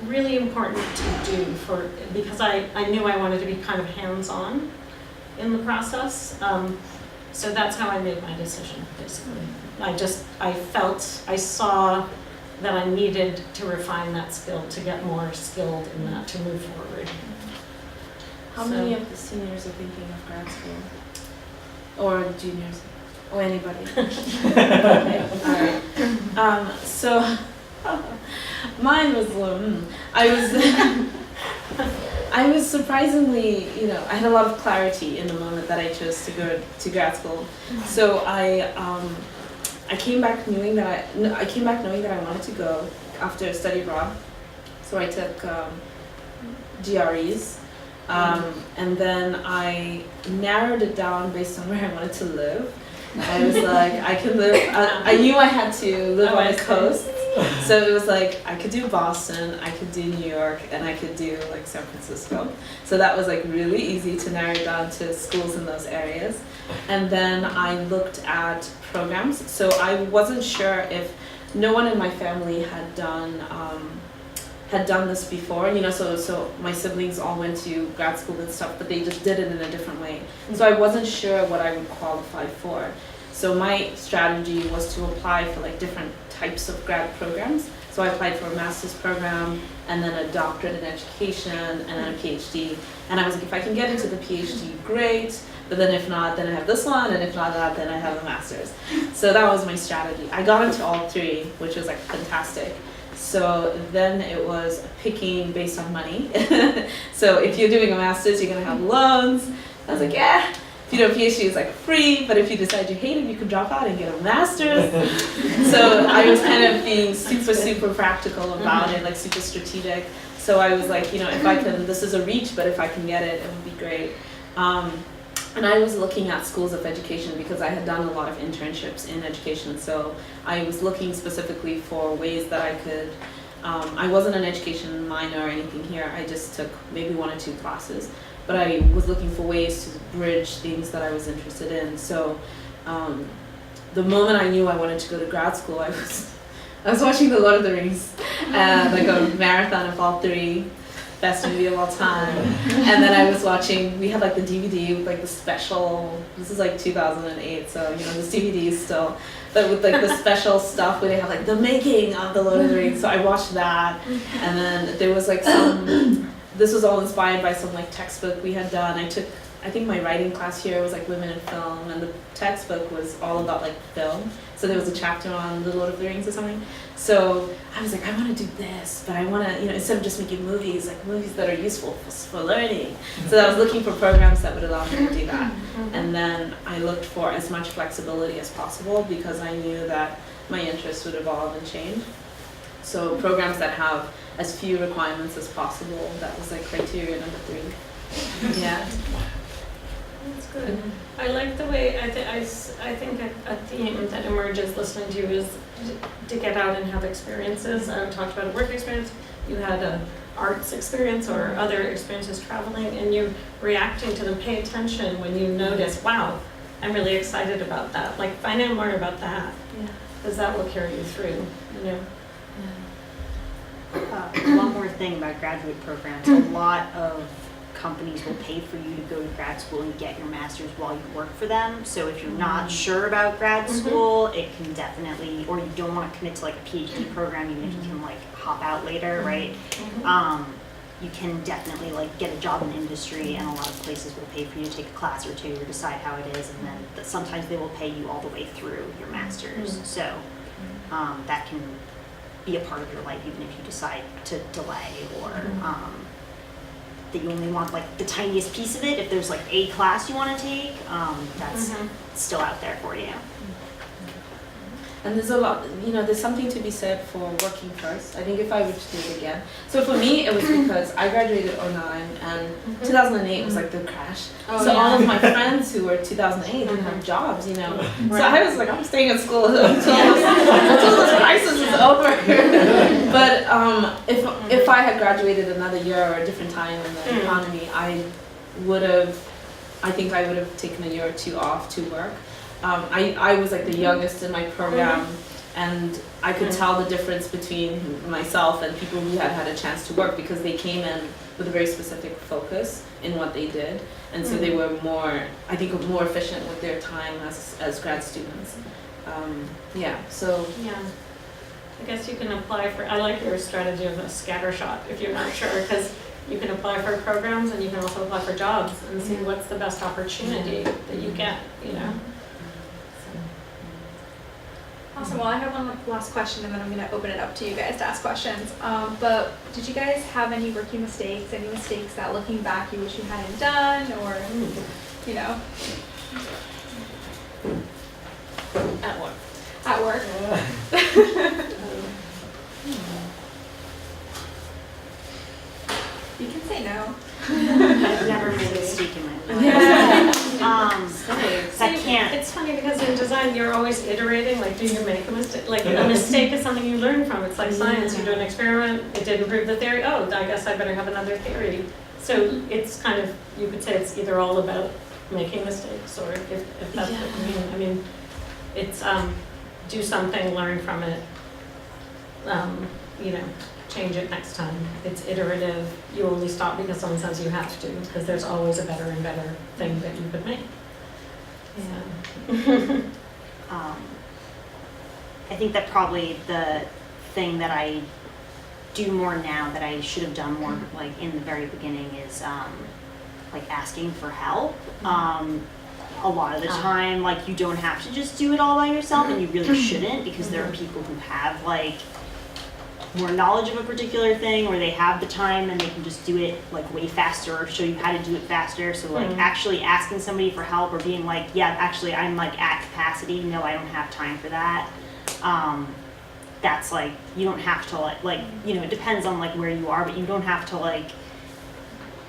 really important to do because I knew I wanted to be kind of hands-on in the process. So that's how I made my decision, basically. I saw that I needed to refine that skill, to get more skilled in that, to move forward. How many of the seniors are thinking of grad school? Or juniors? Or anybody? Okay, all right. So, mine was, I was surprisingly, you know, I had a lot of clarity in the moment that I chose to go to grad school. So I came back knowing that I wanted to go after study abroad. So I took GREs, and then I narrowed it down based on where I wanted to live. I was like, I could live. I knew I had to live on the coast. So it was like, I could do Boston, I could do New York, and I could do like San Francisco. So that was like really easy to narrow down to schools in those areas. And then I looked at programs. So I wasn't sure if no one in my family had done this before, you know, so my siblings all went to grad school and stuff, but they just did it in a different way. So I wasn't sure what I would qualify for. So my strategy was to apply for like different types of grad programs. So I applied for a master's program and then a doctorate in education and then a PhD. And I was like, if I can get into the PhD, great. But then if not, then I have this one, and if not that, then I have a master's. So that was my strategy. I got into all three, which was like fantastic. So then it was picking based on money. So if you're doing a master's, you're gonna have loans. I was like, yeah. If you do a PhD, it's like free, but if you decide you hate it, you can drop out and get a master's. So I was kind of being super practical about it, like super strategic. So I was like, you know, if I can, this is a reach, but if I can get it, it would be great. And I was looking at schools of education because I had done a lot of internships in education. So I was looking specifically for ways that I could, I wasn't an education minor or anything here. I just took maybe 1 or 2 classes. But I was looking for ways to bridge things that I was interested in. So the moment I knew I wanted to go to grad school, I was watching The Lord of the Rings, like a marathon of all 3, best movie of all time. And then I was watching, we had like the DVD with like the special, this is like 2008, so you know, this DVD is still, but with like the special stuff where they have like the making of The Lord of the Rings. So I watched that, and then there was like this was all inspired by some like textbook we had done. I think my writing class here was like women in film, and the textbook was all about like film. So there was a chapter on The Lord of the Rings or something. So I was like, I want to do this, but I want to, you know, instead of just making movies, like movies that are useful for learning. So I was looking for programs that would allow me to do that. And then I looked for as much flexibility as possible because I knew that my interests would evolve and change. So programs that have as few requirements as possible, that was like criteria number 3. Yeah. That's good. I like the way, I think a theme that emerges listening to you is to get out and have experiences. I talked about a work experience, you had an arts experience or other experiences traveling, and you're reacting to them. Pay attention when you notice, wow, I'm really excited about that. Like, find out more about that, because that will carry you through, you know. One more thing about graduate programs. A lot of companies will pay for you to go to grad school and get your master's while you work for them. So if you're not sure about grad school, it can definitely, or you don't want to commit to like a PhD program, even if you can like hop out later, right? You can definitely like get a job in industry, and a lot of places will pay for you to take a class or two or decide how it is, and then sometimes they will pay you all the way through your master's. So that can be a part of your life, even if you decide to delay, or that you only want like the tiniest piece of it. If there's like a class you want to take, that's still out there for you. And there's a lot, there's something to be said for working first. I think if I were to do it again. So for me, it was because I graduated 2009 and 2008 was like the crash. Oh, so yeah. all of my friends who were 2008 didn't have jobs, So I was like, I'm staying at school until this crisis is over. But if I had graduated another year or a different time in the economy, I think I would have taken a year or two off to work. I was like the youngest in my program, and I could tell the difference between myself and people who had had a chance to work, because they came in with a very specific focus in what they did, and so they were more efficient with their time as grad students. So I guess you can apply for, I like your strategy of a scatter shot if you're not sure, because you can apply for programs and you can also apply for jobs and see what's the best opportunity that you get, Awesome. Well, I have one last question, and then I'm going to open it up to you guys to ask questions. But did you guys have any rookie mistakes? Any mistakes that, looking back, you wish you hadn't done, or at work. At work. You can say no. I've never made a mistake in my life. I can't. It's funny because in design you're always iterating, like do you make a mistake? Like a mistake is something you learn from. It's like science, you do an experiment, it didn't prove the theory, oh, I guess I better have another theory. So it's kind of, you could say it's either all about making mistakes, or if that's what you mean. I mean, it's do something, learn from it, change it next time. It's iterative. You only stop because someone says you have to, because there's always a better and better thing that you could make. I think that probably the thing that I do more now that I should have done more like in the very beginning is like asking for help. A lot of the time, like, you don't have to just do it all by yourself, and you really shouldn't, because there are people who have like more knowledge of a particular thing, or they have the time and they can just do it like way faster, or show you how to do it faster. So like actually asking somebody for help, or being like, yeah, actually I'm like at capacity, no, I don't have time for that. That's like, you don't have to like it depends on like where you are, but you don't have to like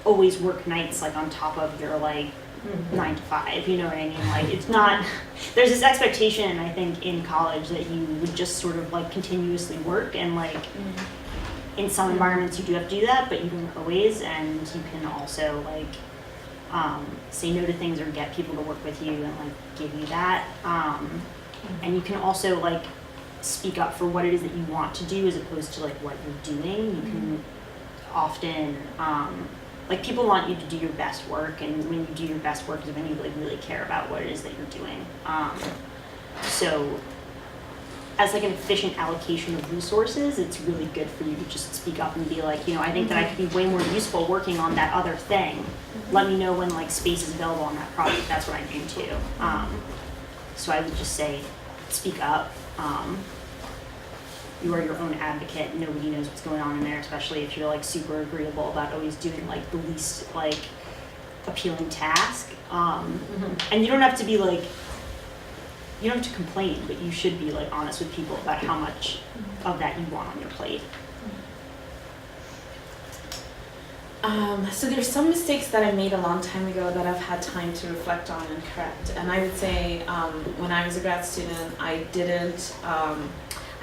always work nights like on top of your like 9 to 5, you know what I mean? Like, it's not, there's this expectation, I think, in college that you would just sort of like continuously work, and like in some environments you do have to do that, but you don't always, and you can also like say no to things, or get people to work with you and like give you that. And you can also like speak up for what it is that you want to do, as opposed to like what you're doing. You can often like, people want you to do your best work, and when you do your best work is when you like really care about what it is that you're doing. So as like an efficient allocation of resources, it's really good for you to just speak up and be like, I think that I could be way more useful working on that other thing. Let me know when like space is available on that project. That's what I'm into. So I would just say, speak up. You are your own advocate. Nobody knows what's going on in there, especially if you're like super agreeable about always doing like the least like appealing task. And you don't have to be like, you don't have to complain, but you should be like honest with people about how much of that you want on your plate. So there's some mistakes that I made a long time ago that I've had time to reflect on and correct. And I would say when I was a grad student, I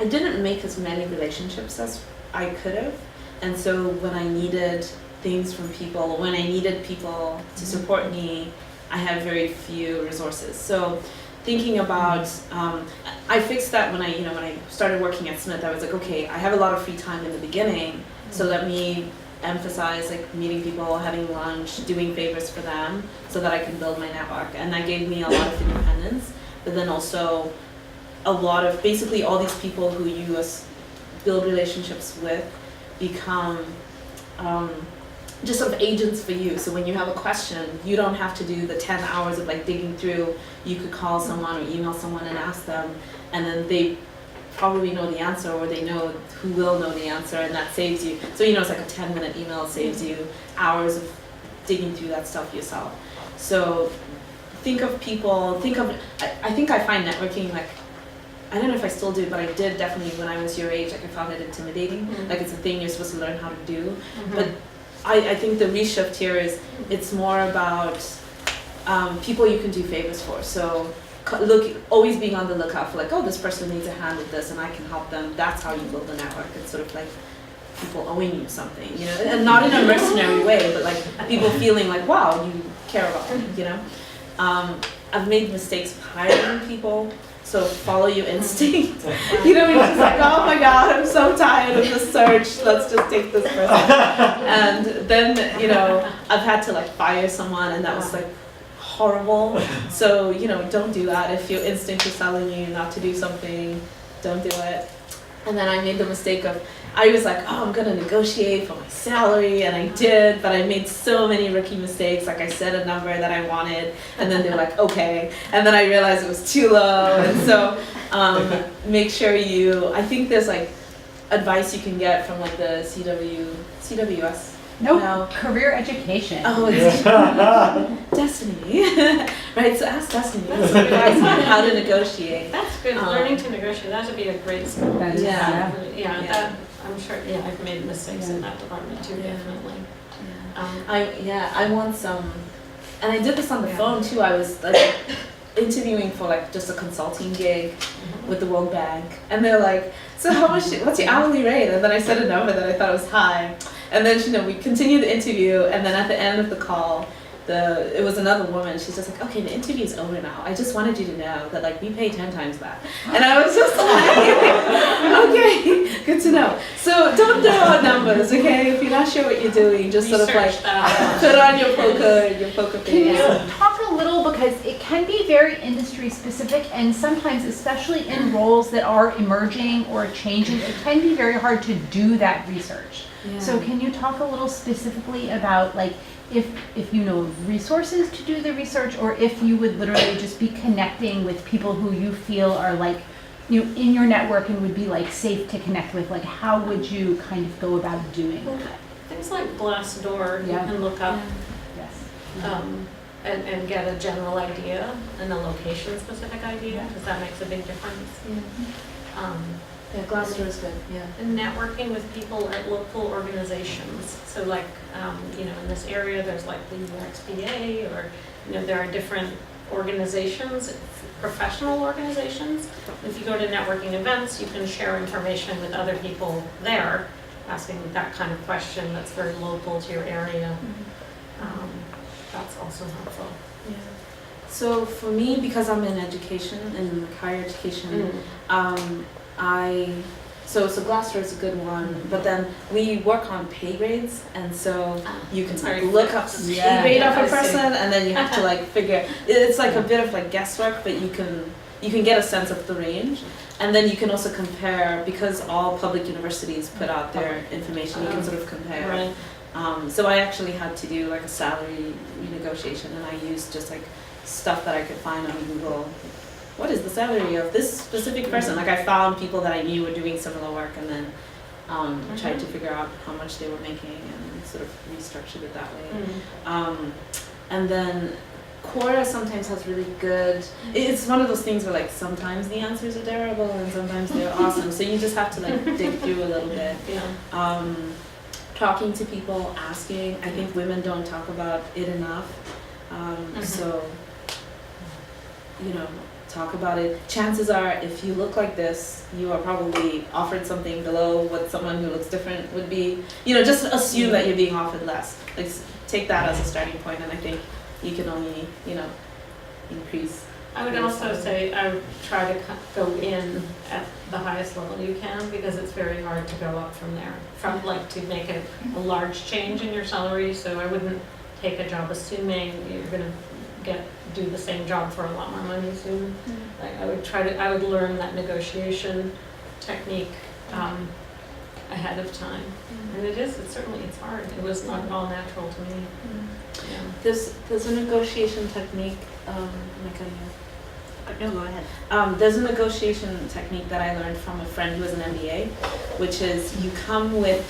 didn't make as many relationships as I could have. And so when I needed things from people, when I needed people to support me, I had very few resources. So thinking about, I fixed that when I started working at Smith. I was like, okay, I have a lot of free time in the beginning, so let me emphasize like meeting people, having lunch, doing favors for them so that I can build my network. And that gave me a lot of independence, but then also a lot of, basically all these people who you build relationships with become just sort of agents for you. So when you have a question, you don't have to do the 10 hours of like digging through. You could call someone or email someone and ask them, and then they probably know the answer, or they know who will know the answer, and that saves you. So it's like a 10-minute email saves you hours of digging through that stuff yourself. So think of people, I think I find networking like, I don't know if I still do, but I did definitely when I was your age, like I found it intimidating. Like it's a thing you're supposed to learn how to do. But I think the reshift here is it's more about people you can do favors for. So always being on the lookout for like, oh, this person needs a hand with this and I can help them. That's how you build a network. It's sort of like people owing you something, and not in a mercenary way, but like people feeling like, wow, you care about them, I've made mistakes hiring people. So follow your instinct. You're just like, oh my God, I'm so tired of this search. Let's just take this person. And then, I've had to like fire someone, and that was like horrible. So, don't do that. If your instinct is telling you not to do something, don't do it. And then I made the mistake of, I was like, oh, I'm gonna negotiate for my salary, and I did, but I made so many rookie mistakes. Like I said a number that I wanted, and then they were like, okay, and then I realized it was too low. And so make sure I think there's like advice you can get from like the CWS. No, career education. Oh, it's Destiny. Right, so ask Destiny. That's advice on how to negotiate. That's good. Learning to negotiate, that would be a great skill. That is, Yeah. That, I'm sure, I've made mistakes in that department too, definitely. I want some, and I did this on the phone too. I was like interviewing for like just a consulting gig with the World Bank, and they're like, so what's your hourly rate? And then I said a number that I thought was high, and then we continued the interview, and then at the end of the call, it was another woman. She's just like, okay, the interview's over now. I just wanted you to know that like we pay 10 times that. And I was just like, okay, good to know. So don't throw out numbers, okay? If you're not sure what you're doing, just sort of like put on your poker face. Can you talk a little, because it can be very industry specific, and sometimes, especially in roles that are emerging or changing, it can be very hard to do that research. Yeah. So can you talk a little specifically about like, if you know of resources to do the research, or if you would literally just be connecting with people who you feel are like, in your network and would be like safe to connect with, like how would you kind of go about doing that? Things like Glassdoor, you can look up Yes. and get a general idea and a location-specific idea, because that makes a big difference. Yeah, Glassdoor is good. Yeah. And networking with people at local organizations. So like, in this area, there's like the UXBA, or, there are different organizations, professional organizations. If you go to networking events, you can share information with other people there, asking that kind of question that's very local to your area. That's also helpful. Yeah. So for me, because I'm in education, in higher education, so Glassdoor is a good one, but then we work on pay grades, and so you can like look up the pay grade of a person, and then you have to like figure. It's like a bit of like guesswork, but you can get a sense of the range, and then you can also compare, because all public universities put out their information. You can sort of compare. Right. So I actually had to do like a salary renegotiation, and I used just like stuff that I could find on Google. What is the salary of this specific person? Like I found people that I knew were doing similar work, and then tried to figure out how much they were making and sort of restructured it that way. And then Quora sometimes has really good, it's one of those things where like sometimes the answers are terrible and sometimes they're awesome. So you just have to like dig through a little bit. Talking to people, asking. I think women don't talk about it enough. So, talk about it. Chances are, if you look like this, you are probably offered something below what someone who looks different would be. Just assume that you're being offered less. Like, take that as a starting point, and I think you can only, increase I would also say I would try to go in at the highest level you can, because it's very hard to go up from there, to make a large change in your salary. So I wouldn't take a job assuming you're going to do the same job for a lot more money soon. Like I would learn that negotiation technique ahead of time. And it's hard. It was not at all natural to me. Yeah. There's a negotiation technique, No, go ahead. there's a negotiation technique that I learned from a friend who has an MBA, which is you come with,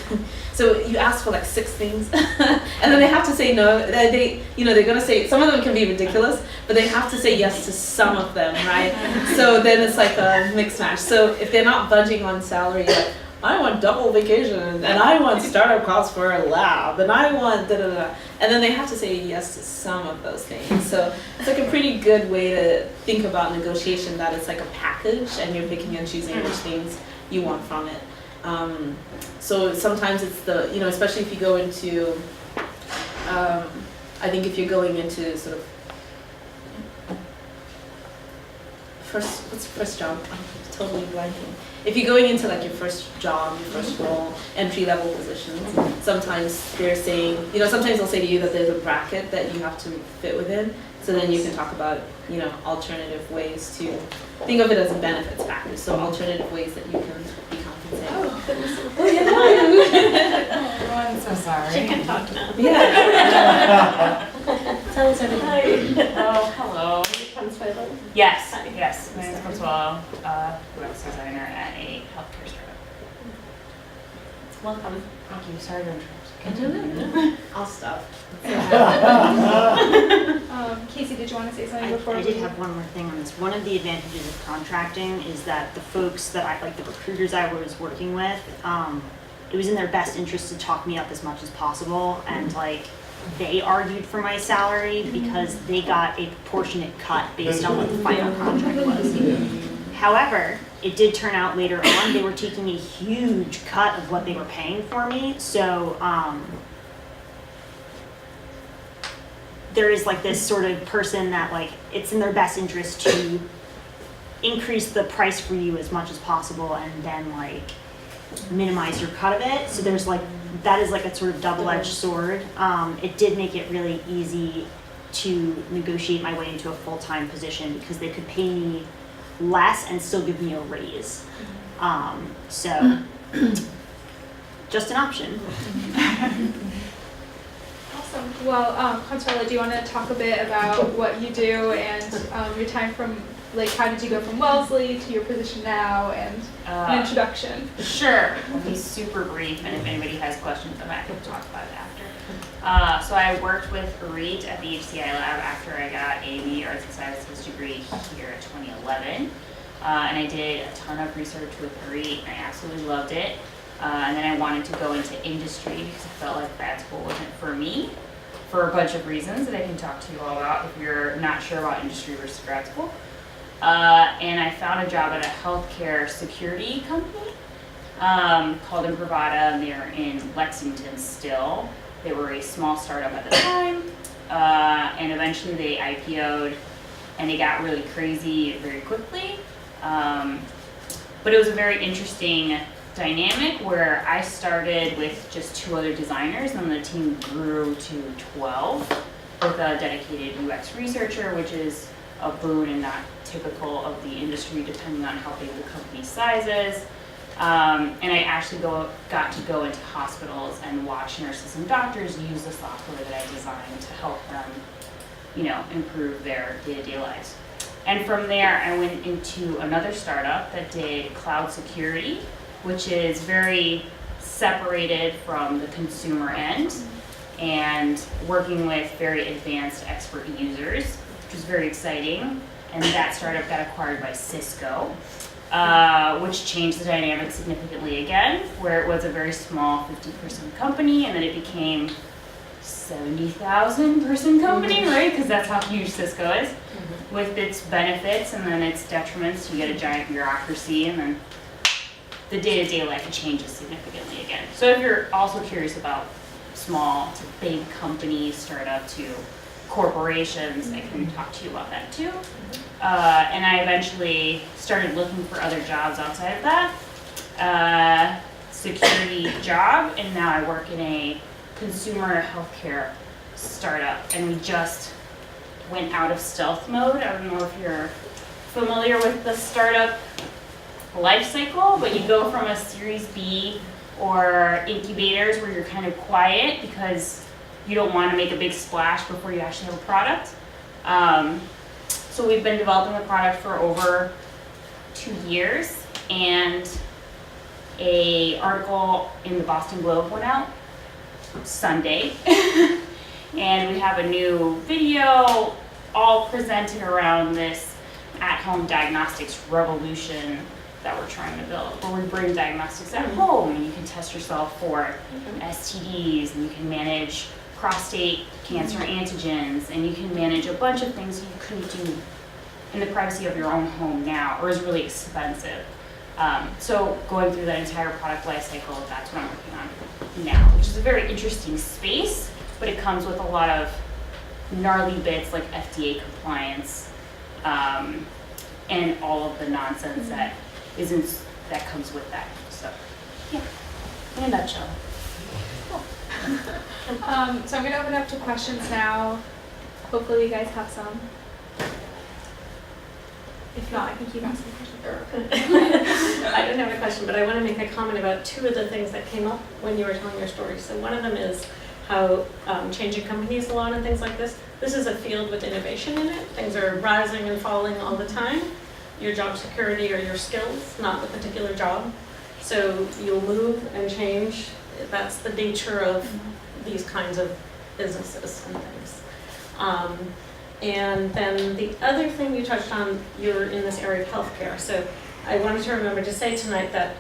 so you ask for like 6 things, and then they have to say no. They're gonna say, some of them can be ridiculous, but they have to say yes to some of them, right? So then it's like a mix match. So if they're not budging on salary, like, I want double vacation, and I want startup costs for a lab, and I want da-da-da. And then they have to say yes to some of those things. So it's like a pretty good way to think about negotiation, that it's like a package and you're picking and choosing which things you want from it. So sometimes it's especially if you go into, I think if you're going into sort of, what's the first job? I'm totally blanking. If you're going into like your first job, your first role, entry-level positions, sometimes they're saying, sometimes they'll say to you that there's a bracket that you have to fit within. So then you can talk about, alternative ways to think of it as a benefits package. So alternative ways that you can be compensated. Oh, I'm so sorry. She can talk now. Yeah. Tell us everything. Oh, hello. Consuelo. Yes, yes. My name is Consuelo, UX designer at a healthcare startup. Welcome. Thank you. Sorry to interrupt. I'll stop. Casey, did you want to say something before? I did have one more thing on this. One of the advantages of contracting is that the folks that the recruiters I was working with, it was in their best interest to talk me up as much as possible, and they argued for my salary because they got a proportionate cut based on what the final contract was. However, it did turn out later on they were taking a huge cut of what they were paying for me. So there is this sort of person that it's in their best interest to increase the price for you as much as possible and then minimize your cut of it. So there's that is a sort of double-edged sword. It did make it really easy to negotiate my way into a full-time position because they could pay me less and still give me a raise. So just an option. Awesome. Well, Consuelo, do you want to talk a bit about what you do and your time from, how did you go from Wellesley to your position now, and an introduction? Sure. I'll be super brief, and if anybody has questions, I'm happy to talk about it after. So I worked with REIT at the HCI lab after I got a media arts and sciences degree here in 2011. And I did a ton of research with REIT, and I absolutely loved it. And then I wanted to go into industry because I felt like grad school wasn't for me for a bunch of reasons that I can talk to you all about if you're not sure about industry versus grad school. And I found a job at a healthcare security company called Imprivata, and they're in Lexington still. They were a small startup at the time, and eventually they IPO'd, and it got really crazy very quickly. But it was a very interesting dynamic where I started with just 2 other designers, and then the team grew to 12 with a dedicated UX researcher, which is a boon and not typical of the industry depending on how big the company size is. And I actually got to go into hospitals and watch nurses and doctors use the software that I designed to help them, improve their day-to-day lives. And from there, I went into another startup that did cloud security, which is very separated from the consumer end and working with very advanced expert users, which was very exciting. And that startup got acquired by Cisco, which changed the dynamic significantly again, where it was a very small 50-person company, and then it became 70,000 person company, right? Because that's how huge Cisco is, with its benefits and then its detriments. You get a giant bureaucracy, and then the day-to-day life changes significantly again. So if you're also curious about small to big companies, startup to corporations. I can talk to you about that too. And I eventually started looking for other jobs outside of that. Security job, and now I work in a consumer healthcare startup, and we just went out of stealth mode. I don't know if you're familiar with the startup life cycle, but you go from a Series B or incubators where you're kind of quiet because you don't want to make a big splash before you actually have a product. So we've been developing the product for over 2 years, and an article in the Boston Globe went out Sunday. And we have a new video all presented around this at-home diagnostics revolution that we're trying to build, where we bring diagnostics at home and you can test yourself for STDs, and you can manage prostate cancer antigens, and you can manage a bunch of things you couldn't do in the privacy of your own home now, or is really expensive. So going through that entire product life cycle, that's what I'm working on now, which is a very interesting space, but it comes with a lot of gnarly bits like FDA compliance, and all of the nonsense that comes with that. So, yeah, in a nutshell. So I'm going to open up to questions now. Hopefully you guys have some. If not, I can keep asking questions. I don't have a question, but I want to make a comment about two of the things that came up when you were telling your story. So one of them is how changing companies a lot and things like this. This is a field with innovation in it. Things are rising and falling all the time. Your job security or your skills, not the particular job. So you'll move and change. That's the nature of these kinds of businesses and things. And then the other thing you touched on, you're in this area of healthcare. So I wanted to remember to say tonight that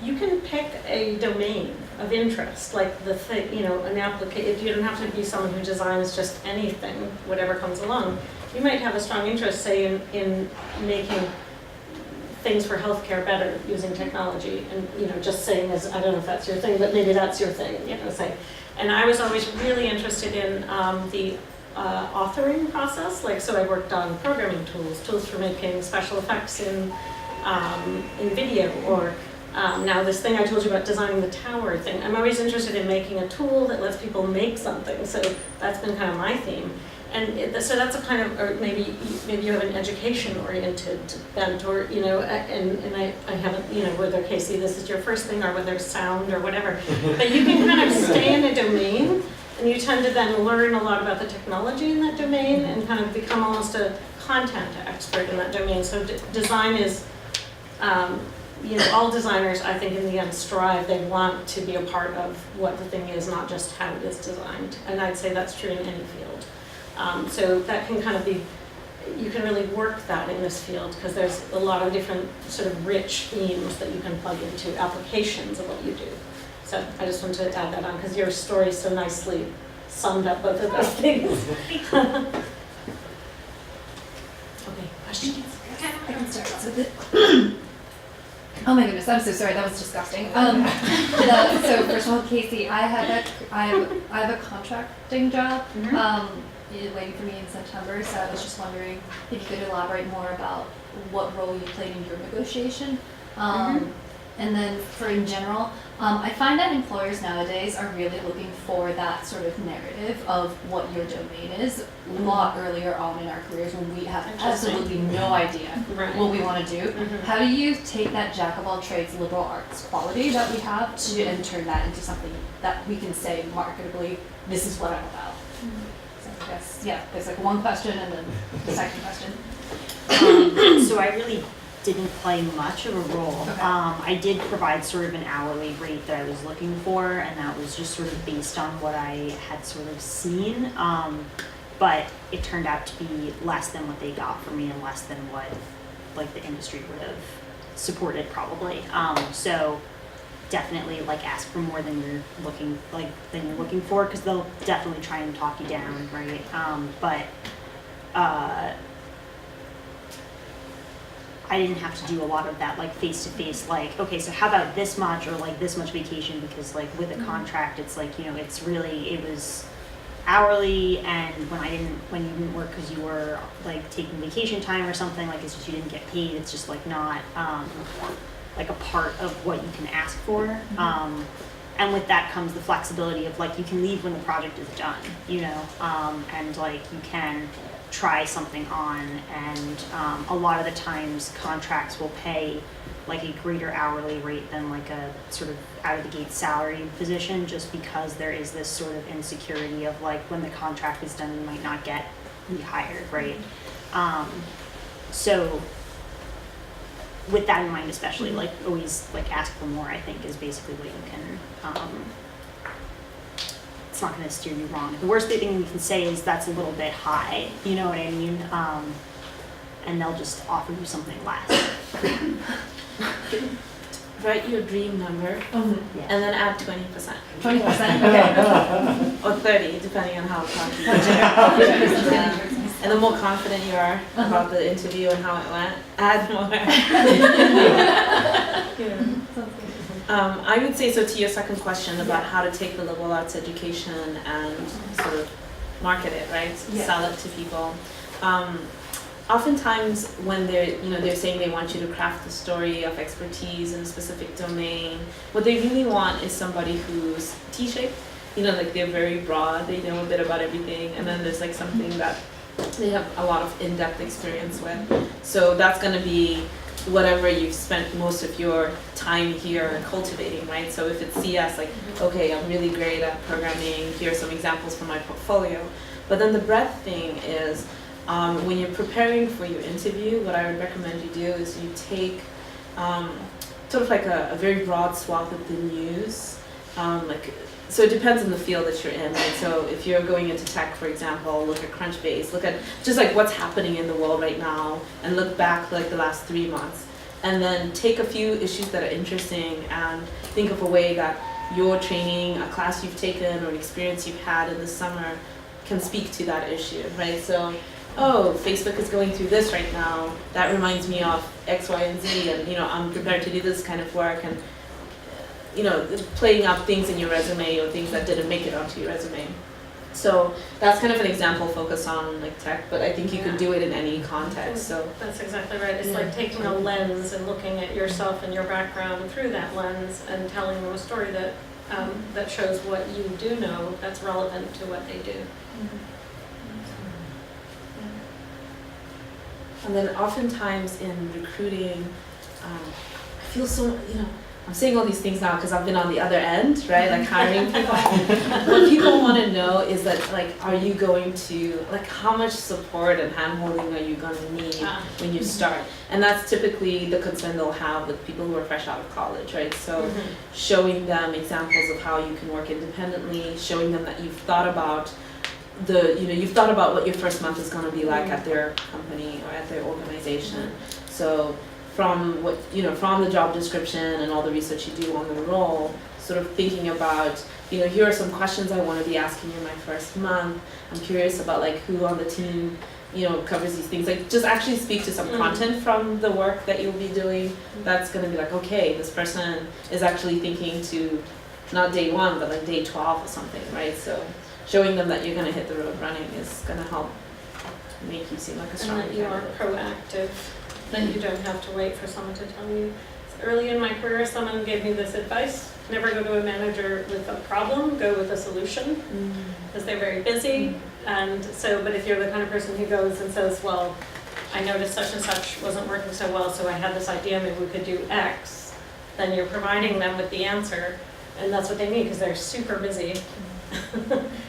you can pick a domain of interest, like the thing, you know, an application. You don't have to be someone who designs just anything, whatever comes along. You might have a strong interest, say, in making things for healthcare better using technology, and you know, just saying as I don't know if that's your thing, but maybe that's your thing. You know, say. And I was always really interested in the authoring process. Like, so I worked on programming tools for making special effects in video, or now this thing I told you about designing the tower thing. I'm always interested in making a tool that lets people make something. So that's been kind of my theme. And so that's a kind of, or maybe you have an education-oriented bent, or you know, and I haven't, you know, whether Casey, this is your first thing, or whether sound or whatever. But you can kind of stay in a domain, and you tend to then learn a lot about the technology in that domain, and kind of become almost a content expert in that domain. So design is, you know, all designers, I think, in the end strive. They want to be a part of what the thing is, not just how it is designed. And I'd say that's true in any field. So that can kind of be, you can really work that in this field, because there's a lot of different sort of rich themes that you can plug into applications of what you do. So I just wanted to add that on, because your story so nicely summed up both of those things. Okay, questions? I can start off with it. Oh my goodness, I'm so sorry. That was disgusting. So first of all, Casey, I have a contracting job. Waiting for me in September, so I was just wondering if you could elaborate more about what role you played in your negotiation. And then for in general, I find that employers nowadays are really looking for that sort of narrative of what your domain is a lot earlier on in our careers, when we have absolutely no idea what we want to do. How do you take that jack of all trades liberal arts quality that we have and turn that into something that we can say marketably, this is what I'm about? So I guess, yeah, there's like one question and then the second question. So I really didn't play much of a role. Okay. I did provide sort of an hourly rate that I was looking for, and that was just sort of based on what I had sort of seen. But it turned out to be less than what they got for me, and less than what like the industry would have supported probably. So definitely like ask for more than you're looking for, because they'll definitely try and talk you down, right? But I didn't have to do a lot of that like face to face, like, okay, so how about this much, or like this much vacation, because like with a contract, it's like, you know, it's really, it was hourly, and when you didn't work because you were like taking vacation time or something, like it's just you didn't get paid. It's just like not like a part of what you can ask for. And with that comes the flexibility of like you can leave when the project is done, you know, and like you can try something on, and a lot of the times contracts will pay like a greater hourly rate than like a sort of out of the gate salary position, just because there is this sort of insecurity of like when the contract is done you might not get rehired, right? So with that in mind, especially, like always like ask for more, I think is basically what you can, it's not gonna steer you wrong. The worst thing you can say is that's a little bit high, you know what I mean? And they'll just offer you something less. Write your dream number Yeah. and then add 20%. 20%, okay. Or 30, depending on how confident you are. And the more confident you are about the interview and how it went, add more. I would say, so to your second question about how to take the liberal arts education and sort of market it, right? Yeah. Sell it to people. Oftentimes when they're saying they want you to craft the story of expertise in a specific domain, what they really want is somebody who's T-shaped. You know, like they're very broad, they know a bit about everything, and then there's like something that they have a lot of in-depth experience with. So that's going to be whatever you've spent most of your time here cultivating, right? So if it's CS, like, okay, I'm really great at programming, here are some examples from my portfolio. But then the breadth thing is, when you're preparing for your interview, what I would recommend you do is you take sort of like a very broad swath of the news. So it depends on the field that you're in, right? So if you're going into tech, for example, look at Crunchbase, look at just like what's happening in the world right now, and look back like the last 3 months. And then take a few issues that are interesting and think of a way that your training, a class you've taken, or an experience you've had in the summer can speak to that issue, right? So, oh, Facebook is going through this right now. That reminds me of X, Y, and Z, and I'm prepared to do this kind of work, and playing up things in your resume or things that didn't make it onto your resume. So that's kind of an example focused on like tech, but I think you could do it in any context. So that's exactly right. It's like taking a lens and looking at yourself and your background through that lens and telling them a story that that shows what you do know that's relevant to what they do. And then oftentimes in recruiting, I feel so, I'm saying all these things now because I've been on the other end, right? Like hiring people. What people want to know is that, like, are you going to, like, how much support and hand-holding are you going to need when you start? And that's typically the concern they'll have with people who are fresh out of college, right? So showing them examples of how you can work independently, showing them that you've thought about you've thought about what your first month is going to be like at their company or at their organization. So from from the job description and all the research you do on the role, sort of thinking about, here are some questions I want to be asking in my first month. I'm curious about like who on the team, covers these things. Like just actually speak to some content from the work that you'll be doing. That's going to be like, okay, this person is actually thinking to not day 1, but like day 12 or something, right? So showing them that you're going to hit the road running is going to help make you seem like a strong candidate. And that you are proactive, that you don't have to wait for someone to tell you. So early in my career, someone gave me this advice: never go to a manager with a problem, go with a solution, because they're very busy. And so, but if you're the kind of person who goes and says, well, I noticed such and such wasn't working so well, so I had this idea, maybe we could do X, then you're providing them with the answer, and that's what they need because they're super busy.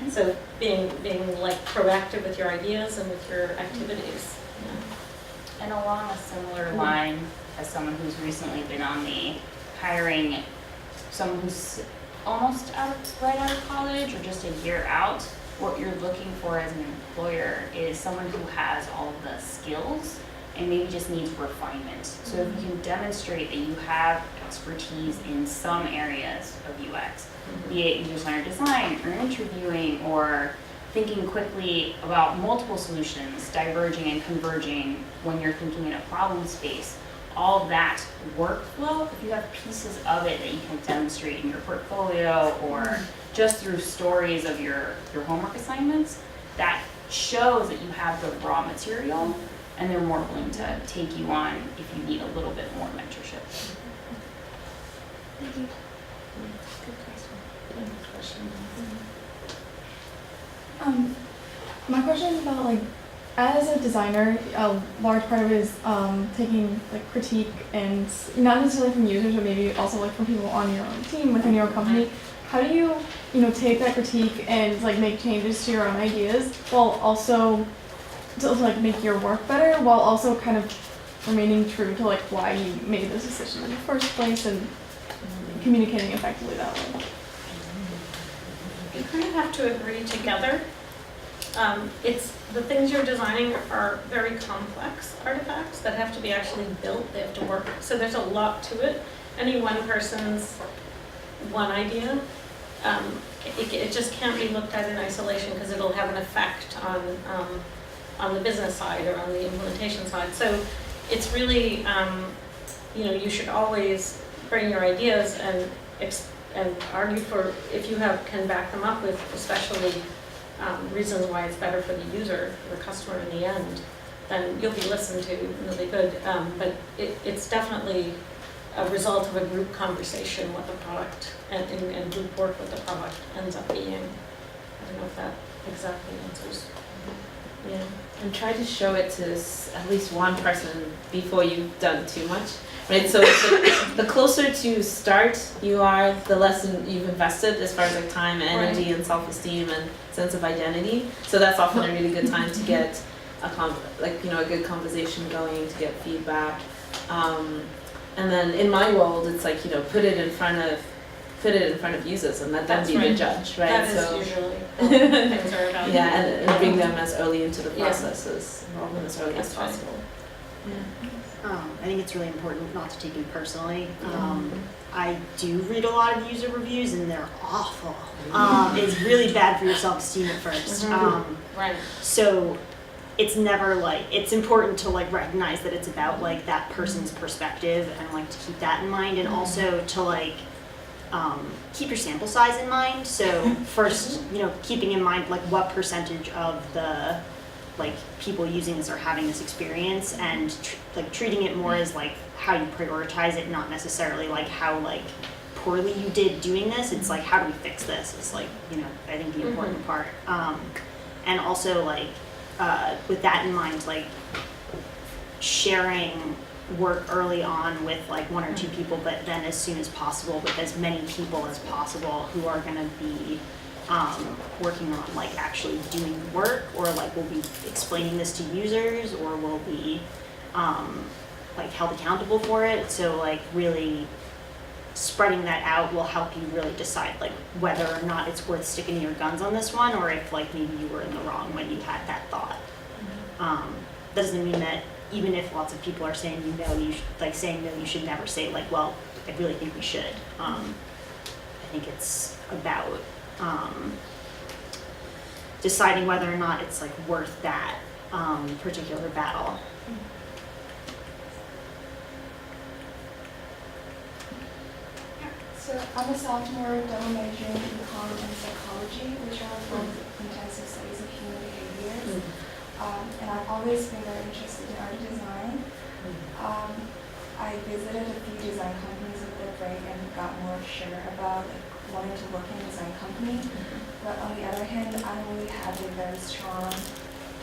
So being like proactive with your ideas and with your activities. And along a similar line, as someone who's recently been on the hiring, someone who's almost right out of college or just a year out, what you're looking for as an employer is someone who has all of the skills and maybe just needs refinement. So if you can demonstrate that you have expertise in some areas of UX, be it user-centered design or interviewing or thinking quickly about multiple solutions, diverging and converging when you're thinking in a problem space, all that workflow, if you have pieces of it that you can demonstrate in your portfolio or just through stories of your homework assignments, that shows that you have the raw material and they're more willing to take you on if you need a little bit more mentorship. Thank you. Good question. My question is about, like, as a designer, a large part of it is taking like critique, and not necessarily from users, but maybe also like from people on your own team within your own company. How do you take that critique and like make changes to your own ideas while also to like make your work better, while also kind of remaining true to like why you made this decision in the first place and communicating effectively that way? You kind of have to agree together. It's the things you're designing are very complex artifacts that have to be actually built. They have to work. So there's a lot to it. Any one person's one idea, it just can't be looked at in isolation because it'll have an effect on the business side or on the implementation side. So it's really, you should always bring your ideas and argue for, if you can back them up with especially reasons why it's better for the user, the customer in the end, then you'll be listened to really good. But it's definitely a result of a group conversation what the product and group work what the product ends up being. I don't know if that exactly answers. Yeah. And try to show it to at least one person before you've done too much. Right, so the closer to start you are, the less you've invested as far as like time, energy, and self-esteem and sense of identity. So that's often a really good time to get a good conversation going, to get feedback. And then in my world, it's like put it in front of users and let them be the judge, right? That is usually things are about. Yeah, and bring them as early into the process as involve them as early as possible. Yeah. I think it's really important not to take it personally. I do read a lot of user reviews and they're awful. It's really bad for your self-esteem at first. Right. So it's never like, it's important to like recognize that it's about like that person's perspective and like to keep that in mind, and also to like keep your sample size in mind. So first, keeping in mind like what percentage of the like people using this are having this experience, and treating it more as like how you prioritize it, not necessarily like how like poorly you did doing this. It's like, how do we fix this? It's like, I think the important part. And also like with that in mind, like sharing work early on with like one or two people, but then as soon as possible with as many people as possible who are going to be working on like actually doing work, or like will be explaining this to users, or will be like held accountable for it. So like really spreading that out will help you really decide like whether or not it's worth sticking to your guns on this one, or if like maybe you were in the wrong when you had that thought. Doesn't mean that even if lots of people are saying you should never say like, well, I really think we should. I think it's about deciding whether or not it's like worth that particular battle. So I'm a sophomore double majoring in econ and psychology, which are both intensive studies of human behaviors. And I've always been very interested in art design. I visited a few design companies with the break and got more sure about wanting to work in a design company. But on the other hand, I don't really have a very strong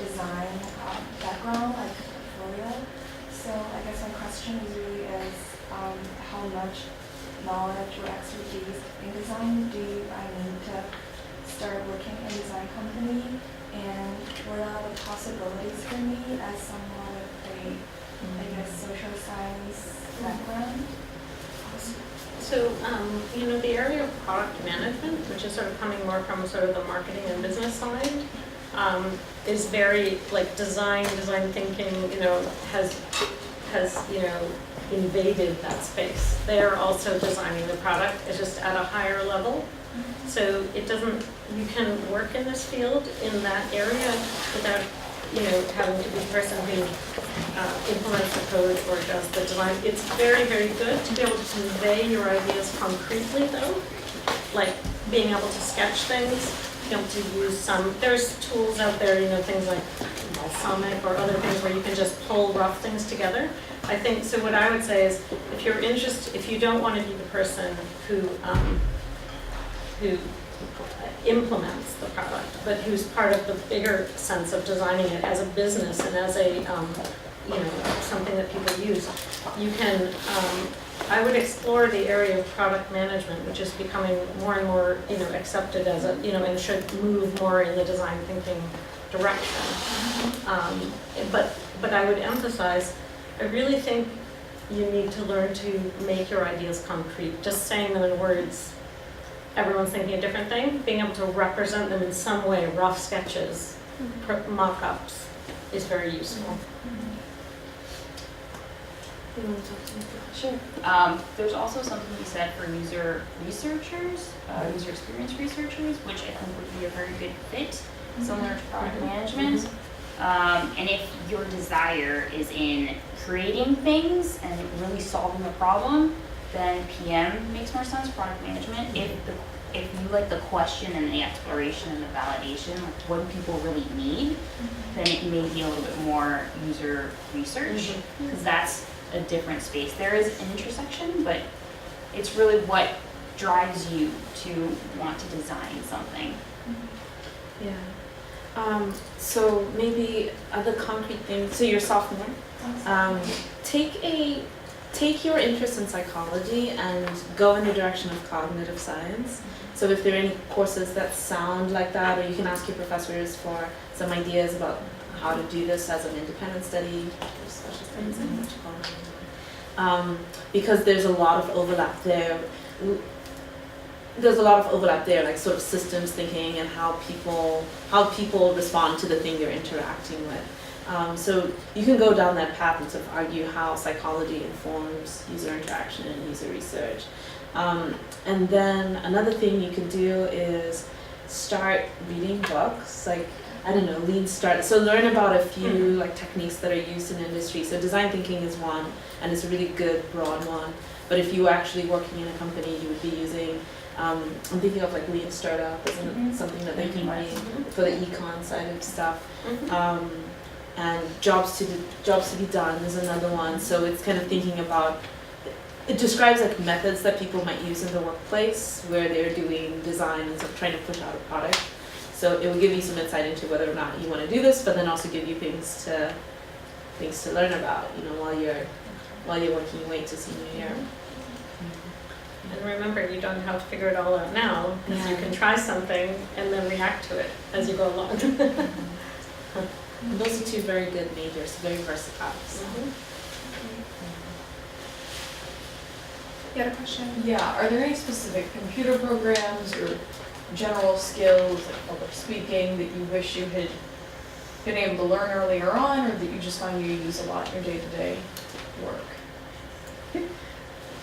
design background, like a portfolio. So I guess my question is really how much knowledge or expertise in design do I need to start working in a design company, and what are the possibilities for me as someone with a social science background? So, the area of product management, which is sort of coming more from sort of the marketing and business side, is very like design thinking, has invaded that space. They are also designing the product. It's just at a higher level. So you can work in this field in that area without having to be the person who implements the code or does the design. It's very, very good to be able to convey your ideas concretely though, like being able to sketch things, being able to use there's tools out there, things like Balsamic or other things where you can just pull rough things together. I think, so what I would say is, if you don't want to be the person who implements the product, but who's part of the bigger sense of designing it as a business and as a, something that people use, you can, I would explore the area of product management, which is becoming more and more, accepted as a, and should move more in the design thinking direction. But I would emphasize, I really think you need to learn to make your ideas concrete. Just saying them in words, everyone's thinking a different thing. Being able to represent them in some way, rough sketches, mock-ups, is very useful. You want to talk to me? Sure. There's also something you said for user researchers, user experience researchers, which I think would be a very good fit, similar to product management. And if your desire is in creating things and really solving a problem, then PM makes more sense, product management. If you like the question and the exploration and the validation, like what do people really need, then it may be a little bit more user research, because that's a different space. There is an intersection, but it's really what drives you to want to design something. Yeah. So maybe other concrete things. So you're a sophomore. Take your interest in psychology and go in the direction of cognitive science. So if there are any courses that sound like that, or you can ask your professors for some ideas about how to do this as an independent study, or special studies, I don't know what you call it. Because there's a lot of overlap there. Like sort of systems thinking and how people respond to the thing they're interacting with. So you can go down that path and sort of argue how psychology informs user interaction and user research. And then another thing you can do is start reading books, like, I don't know, lean startup. So learn about a few like techniques that are used in industry. So design thinking is one, and it's a really good broad one. But if you were actually working in a company, you would be using, I'm thinking of like lean startup as something that they can read for the econ side of stuff. And jobs to be done is another one. So it's kind of thinking about, it describes like methods that people might use in the workplace where they're doing design and sort of trying to push out a product. So it will give you some insight into whether or not you want to do this, but then also give you things to learn about, while you're working your way to senior year. And remember, you don't have to figure it all out now, because you can try something and then react to it as you go along. And those are two very good majors, very versatile. You had a question? Yeah, are there any specific computer programs or general skills like public speaking that you wish you had been able to learn earlier on, or that you just find you use a lot in your day-to-day work?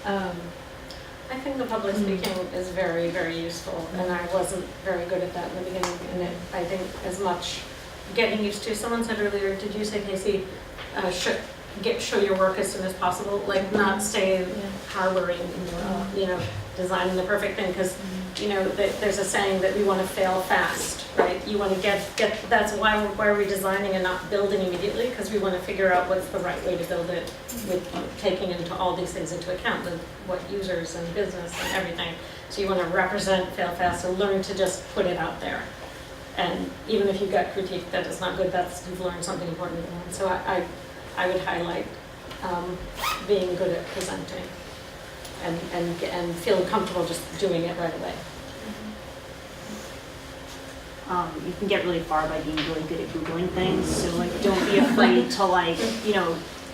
I think the public speaking is very, very useful, and I wasn't very good at that in the beginning, and I think as much getting used to. Someone said earlier, did you say, Casey, show your work as soon as possible, like not stay harboring, designing the perfect thing, because there's a saying that we want to fail fast, right? You want to get that's why are we designing and not building immediately, because we want to figure out what's the right way to build it with taking into all these things into account, what users and business and everything. So you want to represent, fail fast, and learn to just put it out there. And even if you got critique that is not good, you've learned something important. So I would highlight being good at presenting and feeling comfortable just doing it right away. You can get really far by being really good at Googling things. So don't be afraid to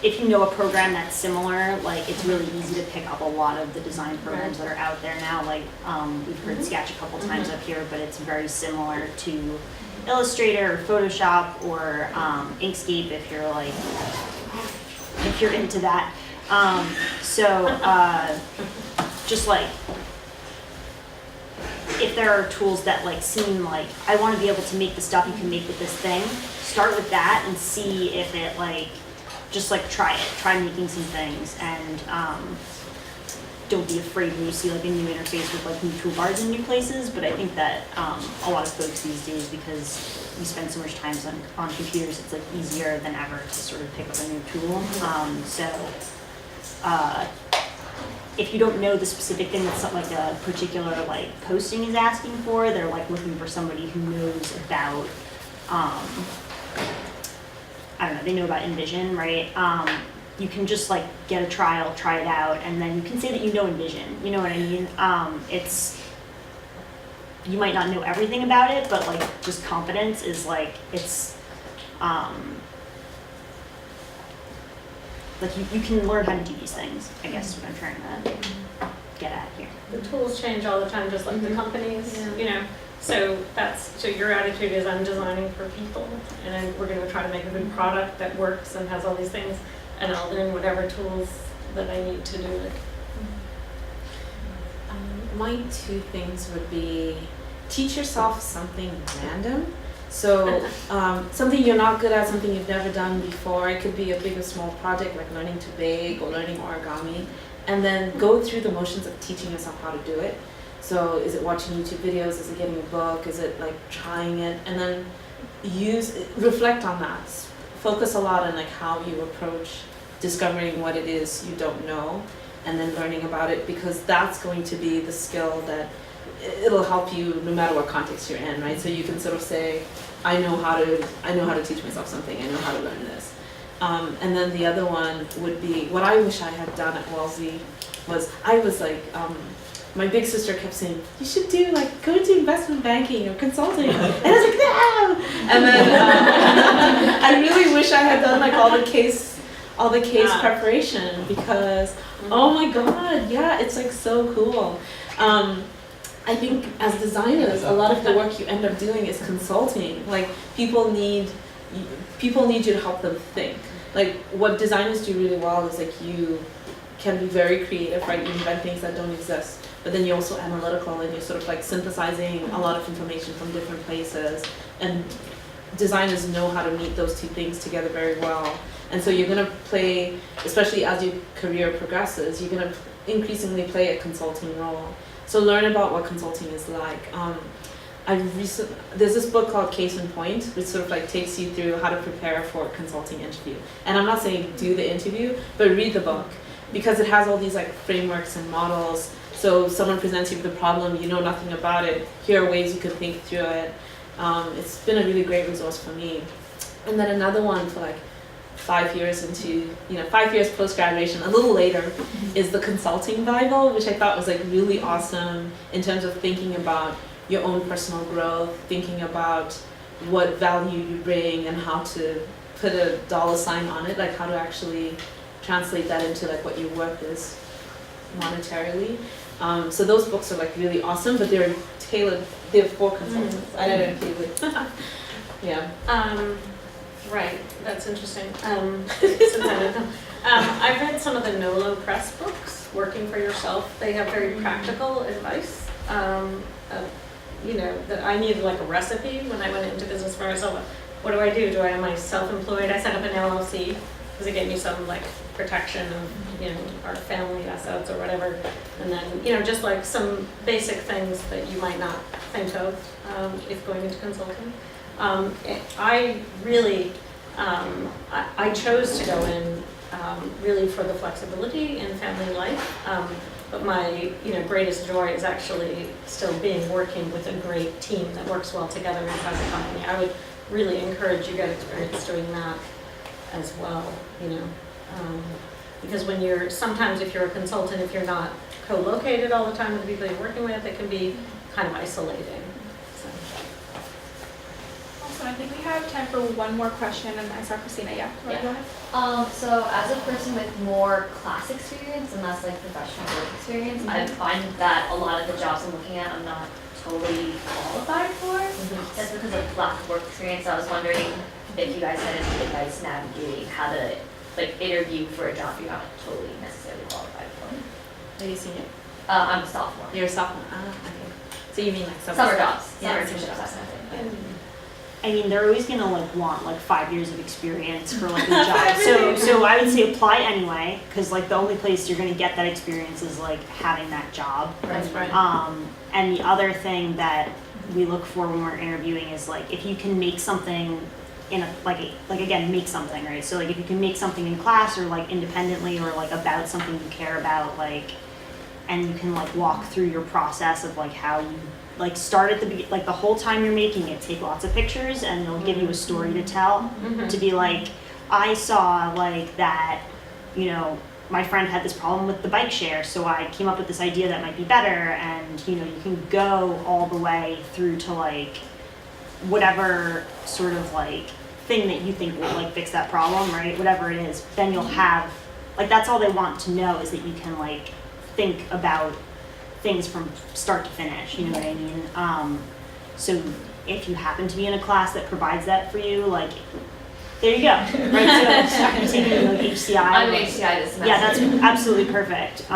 if you know a program that's similar, it's really easy to pick up a lot of the design programs that are out there now. We've heard Sketch a couple times up here, but it's very similar to Illustrator or Photoshop or Inkscape if you're into that. if there are tools that like seem like, I want to be able to make the stuff you can make with this thing, start with that and see if it like, just like try making some things, and don't be afraid when you see like a new interface with like new toolbars in new places. But I think that a lot of folks these days, because we spend so much time on computers, it's like easier than ever to sort of pick up a new tool. If you don't know the specific thing that like a particular like posting is asking for, they're like looking for somebody who knows about, I don't know, they know about InVision, right? You can just like get a trial, try it out, and then you can say that you know InVision, you know what I mean? You might not know everything about it, but like just confidence is like, it's, like you can learn how to do these things, I guess is what I'm trying to get at here. The tools change all the time, just like the companies, you know. So your attitude is, I'm designing for people, and we're going to try to make a good product that works and has all these things, and I'll learn whatever tools that I need to do it. My 2 things would be, teach yourself something random. So something you're not good at, something you've never done before. It could be a big or small project like learning to bake or learning origami. And then go through the motions of teaching yourself how to do it. So is it watching YouTube videos? Is it getting a book? Is it like trying it? And then reflect on that. Focus a lot on like how you approach discovering what it is you don't know, and then learning about it, because that's going to be the skill that it'll help you no matter what context you're in, right? So you can sort of say, I know how to teach myself something. I know how to learn this. And then the other one would be, what I wish I had done at Wellesley was, I was like, my big sister kept saying, you should do like, go into investment banking or consulting. And I was like, no! And then I really wish I had done like all the case preparation, because, oh my God, yeah, it's like so cool. I think as designers, a lot of the work you end up doing is consulting. Like people need you to help them think. Like what designers do really well is like you can be very creative, right? You invent things that don't exist, but then you're also analytical and you're sort of like synthesizing a lot of information from different places. And designers know how to meet those 2 things together very well. And so you're gonna play, especially as your career progresses, you're gonna increasingly play a consulting role. So learn about what consulting is like. There's this book called Case in Point, which sort of like takes you through how to prepare for a consulting interview. And I'm not saying do the interview, but read the book, because it has all these like frameworks and models. So someone presents you with a problem, you know nothing about it, here are ways you can think through it. It's been a really great resource for me. And then another one for like 5 years into, 5 years post-graduation, a little later, is the Consulting Bible, which I thought was like really awesome in terms of thinking about your own personal growth, thinking about what value you bring and how to put a $sign on it, like how to actually translate that into like what your worth is monetarily. So those books are like really awesome, but they're tailored, they're for consultants. I don't know if you would. Yeah. Right, that's interesting. Since I don't know. I've read some of the Nolo Press books, Working for Yourself. They have very practical advice. That I needed like a recipe when I went into business for myself. What do? Am I self-employed? I set up an LLC because it gave me some like protection of, our family assets or whatever. And then, just like some basic things that you might not think of if going into consulting. I really, I chose to go in really for the flexibility in family life, but my greatest joy is actually still working with a great team that works well together inside the company. I would really encourage you to get experience doing that as well, because sometimes if you're a consultant, if you're not co-located all the time with the people you're working with, it can be kind of isolating. So I think we have time for one more question, and I saw Christina. Yeah. Go ahead. So as a person with more class experience and less like professional work experience, I find that a lot of the jobs I'm looking at I'm not totally qualified for. That's because of lack of work experience. I was wondering if you guys had any advice navigating how to like interview for a job you're not totally necessarily qualified for. Are you senior? I'm a sophomore. You're a sophomore. Okay. So you mean like Summer jobs, Yeah, summer summer internships, jobs. that kind of thing. I mean, they're always gonna like want like 5 years of experience for like a job. So I would say apply anyway, because like the only place you're gonna get that experience is like having that job. That's right. And the other thing that we look for when we're interviewing is like if you can make something in a like again make something, right? So like if you can make something in class or like independently or like about something you care about, like, and you can like walk through your process of like how you like start at the like the whole time you're making it, take lots of pictures, and they'll give you a story to tell. To be like, I saw like that, you know, my friend had this problem with the bike share, so I came up with this idea that might be better, and you know, you can go all the way through to like whatever sort of like thing that you think will like fix that problem, right? Whatever it is, then you'll have like that's all they want to know is that you can like think about things from start to finish, you know what I mean? So if you happen to be in a class that provides that for you, like, there you go, right? So you're taking like HCI. I'm an HCI this semester. Yeah, that's absolutely perfect.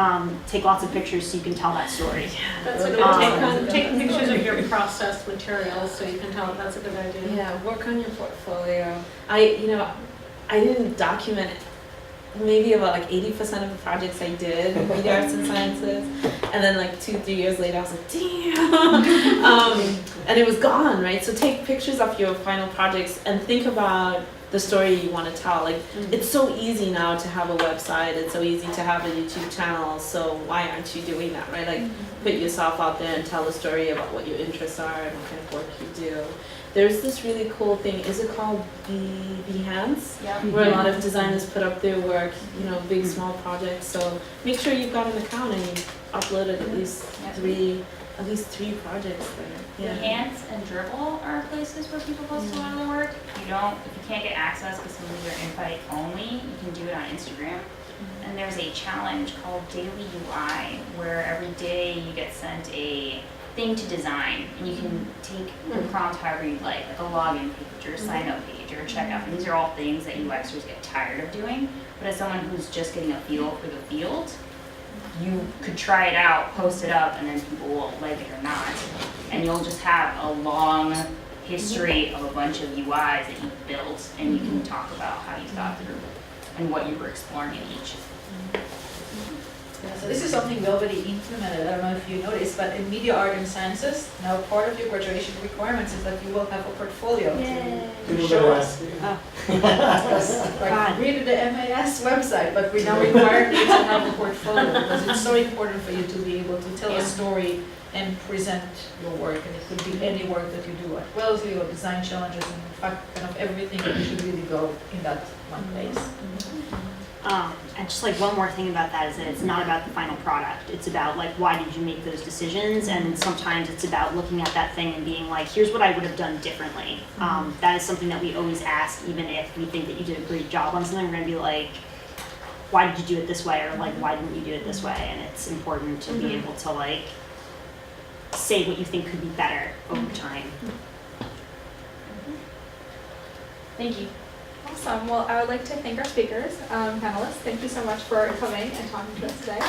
Take lots of pictures so you can tell that story. That's a good take pictures of your processed materials so you can tell it. That's a good idea. Yeah, work on your portfolio. I didn't document maybe about like 80% of the projects I did in media arts and sciences, and then like 2-3 years later I was like, damn, and it was gone, right? So take pictures of your final projects and think about the story you want to tell. Like, it's so easy now to have a website, it's so easy to have a YouTube channel, so why aren't you doing that, right? Like, put yourself out there and tell a story about what your interests are and what kind of work you do. There's this really cool thing, is it called Behance? Yeah. Where a lot of designers put up their work, you know, big, small projects. So make sure you've got an account and you've uploaded at least three projects there. Yeah. Behance and Dribble are places where people post a lot of their work. If you can't get access because some of these are invite only, you can do it on Instagram. And there's a challenge called Daily UI where every day you get sent a thing to design, and you can take the prompt however you'd like a login page or a sign up page or a checkout. And these are all things that UXers get tired of doing. But as someone who's just getting a feel for the field, you could try it out, post it up, and then people will like it or not. And you'll just have a long history of a bunch of UIs that you built, and you can talk about how you thought through and what you were exploring in each. So this is something we already implemented, I don't know if you noticed, but in media art and sciences, now part of your graduation requirements is that you will have a portfolio to show us. Like, read the MAS website, but we now require you to have a portfolio because it's so important for you to be able to tell a story and present your work, and it could be any work that you do at Wellesley or design challenges, and in fact, kind of everything that should really go in that one place. And just like one more thing about that is that it's not about the final product. It's about like, why did you make those decisions? And sometimes it's about looking at that thing and being like, here's what I would have done differently. That is something that we always ask, even if we think that you did a great job on something, we're gonna be like, why did you do it this way? Or like, why didn't you do it this way? And it's important to be able to like, say what you think could be better over time. Thank you. Awesome. Well, I would like to thank our speakers, panelists. Thank you so much for coming and talking to us today.